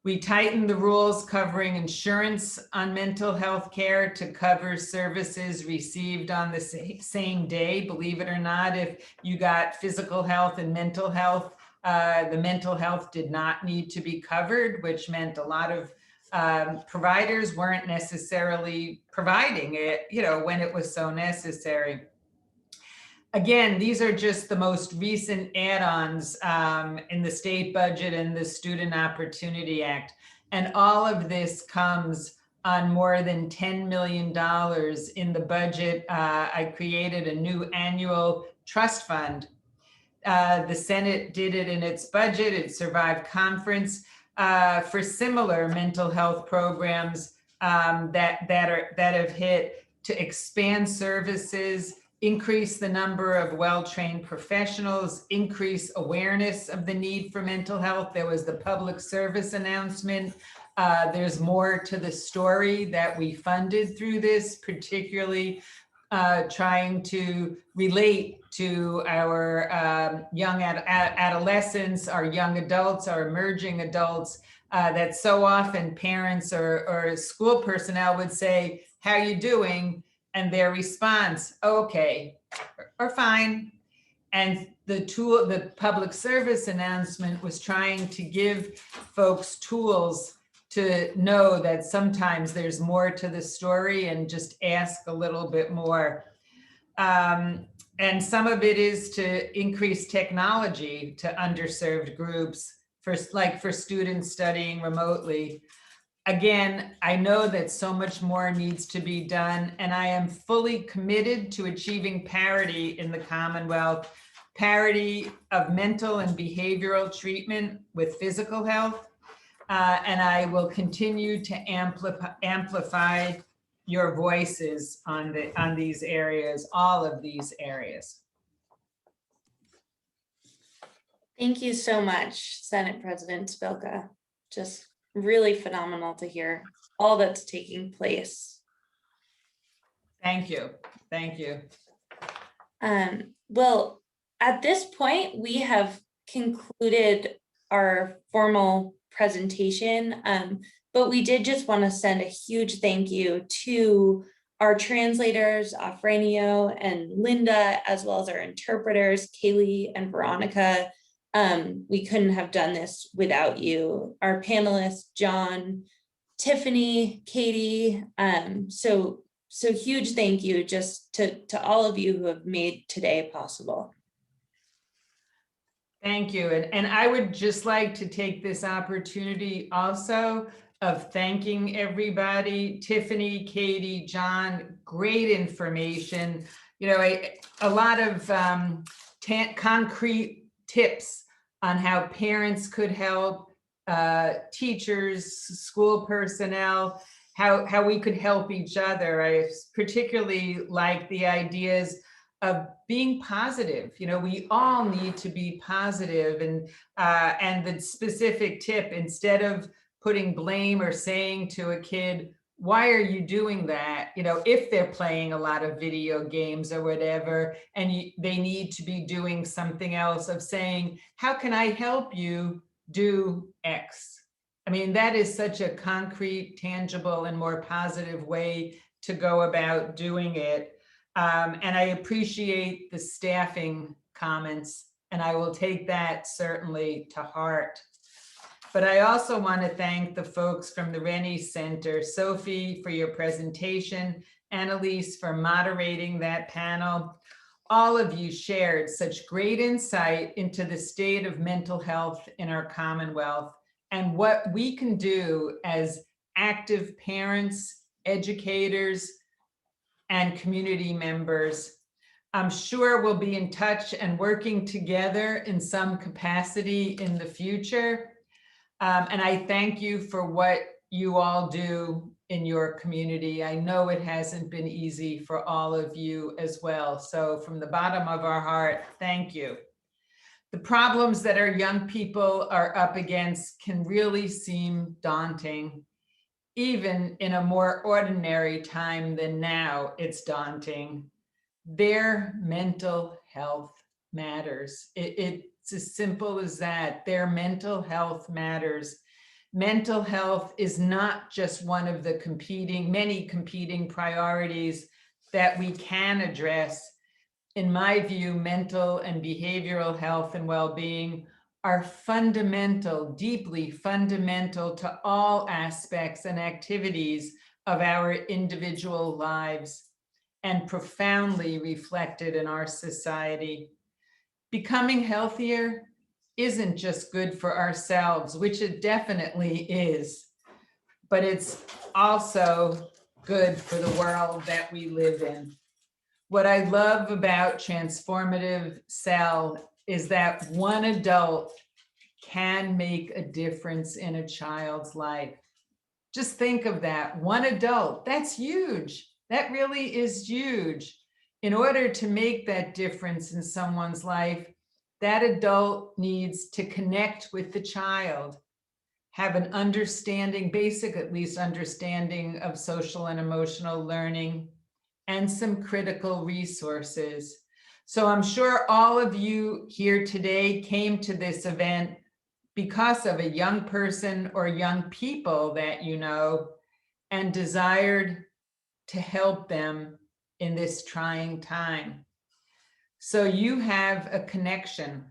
We tightened the rules covering insurance on mental health care to cover services received on the same day. Believe it or not, if you got physical health and mental health, the mental health did not need to be covered, which meant a lot of providers weren't necessarily providing it, when it was so necessary. Again, these are just the most recent add-ons in the state budget and the Student Opportunity Act. And all of this comes on more than $10 million in the budget. I created a new annual trust fund. The Senate did it in its budget. It survived conference for similar mental health programs that have hit to expand services, increase the number of well-trained professionals, increase awareness of the need for mental health. There was the public service announcement. There's more to the story that we funded through this, particularly trying to relate to our young adolescents, our young adults, our emerging adults, that so often parents or school personnel would say, "How you doing?" And their response, "Okay," or "Fine." And the public service announcement was trying to give folks tools to know that sometimes there's more to the story and just ask a little bit more. And some of it is to increase technology to underserved groups, for students studying remotely. Again, I know that so much more needs to be done, and I am fully committed to achieving parity in the Commonwealth, parity of mental and behavioral treatment with physical health, and I will continue to amplify your voices on these areas, all of these areas. Thank you so much, Senate President Spilka. Just really phenomenal to hear all that's taking place. Thank you. Thank you. Well, at this point, we have concluded our formal presentation, but we did just want to send a huge thank you to our translators, Afrenio and Linda, as well as our interpreters, Kaylee and Veronica. We couldn't have done this without you. Our panelists, John, Tiffany, Katie. So huge thank you just to all of you who have made today possible. Thank you. And I would just like to take this opportunity also of thanking everybody. Tiffany, Katie, John, great information. A lot of concrete tips on how parents could help, teachers, school personnel, how we could help each other. I particularly like the ideas of being positive. We all need to be positive, and the specific tip, instead of putting blame or saying to a kid, "Why are you doing that?" If they're playing a lot of video games or whatever, and they need to be doing something else, of saying, "How can I help you do X?" I mean, that is such a concrete, tangible, and more positive way to go about doing it. And I appreciate the staffing comments, and I will take that certainly to heart. But I also want to thank the folks from the Rennie Center, Sophie for your presentation, Annalise for moderating that panel. All of you shared such great insight into the state of mental health in our Commonwealth and what we can do as active parents, educators, and community members. I'm sure we'll be in touch and working together in some capacity in the future. And I thank you for what you all do in your community. I know it hasn't been easy for all of you as well. So from the bottom of our heart, thank you. The problems that our young people are up against can really seem daunting. Even in a more ordinary time than now, it's daunting. Their mental health matters. It's as simple as that. Their mental health matters. Mental health is not just one of the many competing priorities that we can address. In my view, mental and behavioral health and well-being are fundamental, deeply fundamental to all aspects and activities of our individual lives and profoundly reflected in our society. Becoming healthier isn't just good for ourselves, which it definitely is, but it's also good for the world that we live in. What I love about Transformative Cell is that one adult can make a difference in a child's life. Just think of that, one adult, that's huge. That really is huge. In order to make that difference in someone's life, that adult needs to connect with the child, have an understanding, basic at least understanding of social and emotional learning, and some critical resources. So I'm sure all of you here today came to this event because of a young person or young people that you know and desired to help them in this trying time. So you have a connection.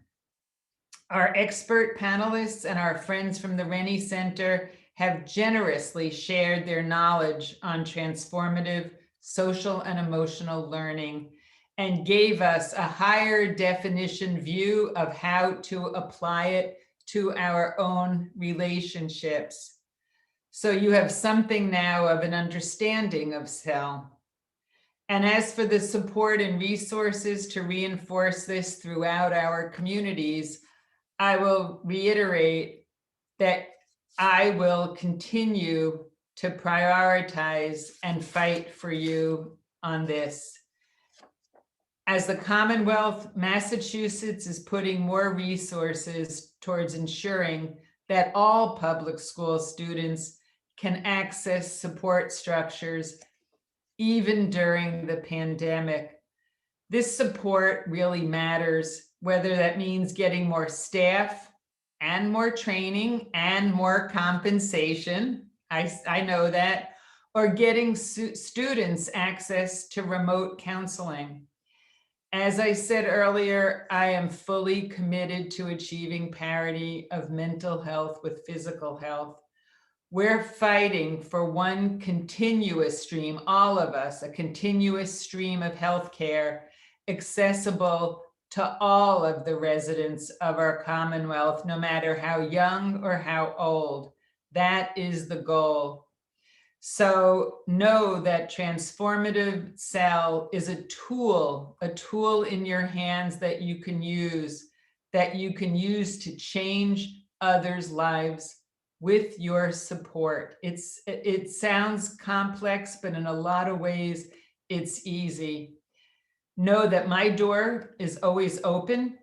Our expert panelists and our friends from the Rennie Center have generously shared their knowledge on transformative social and emotional learning and gave us a higher definition view of how to apply it to our own relationships. So you have something now of an understanding of SEL. And as for the support and resources to reinforce this throughout our communities, I will reiterate that I will continue to prioritize and fight for you on this. As the Commonwealth, Massachusetts is putting more resources towards ensuring that all public school students can access support structures even during the pandemic. This support really matters, whether that means getting more staff and more training and more compensation, I know that, or getting students access to remote counseling. As I said earlier, I am fully committed to achieving parity of mental health with physical health. We're fighting for one continuous stream, all of us, a continuous stream of healthcare accessible to all of the residents of our Commonwealth, no matter how young or how old. That is the goal. So know that Transformative Cell is a tool in your hands that you can use to change others' lives with your support. It sounds complex, but in a lot of ways, it's easy. Know that my door is always open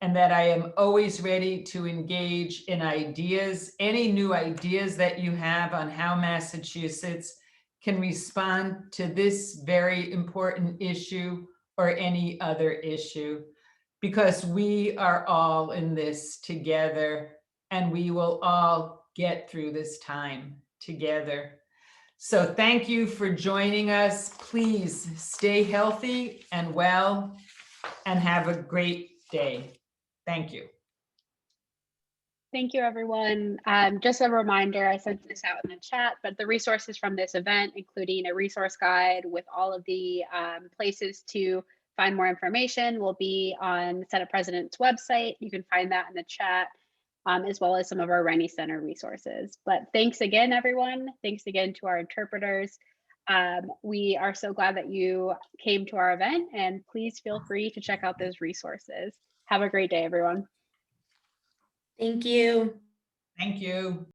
and that I am always ready to engage in ideas, any new ideas that you have on how Massachusetts can respond to this very important issue or any other issue, because we are all in this together and we will all get through this time together. So thank you for joining us. Please stay healthy and well and have a great day. Thank you. Thank you, everyone. Just a reminder, I sent this out in the chat, but the resources from this event, including a resource guide with all of the places to find more information, will be on the Senate President's website. You can find that in the chat, as well as some of our Rennie Center resources. But thanks again, everyone. Thanks again to our interpreters. We are so glad that you came to our event, and please feel free to check out those resources. Have a great day, everyone. Thank you. Thank you.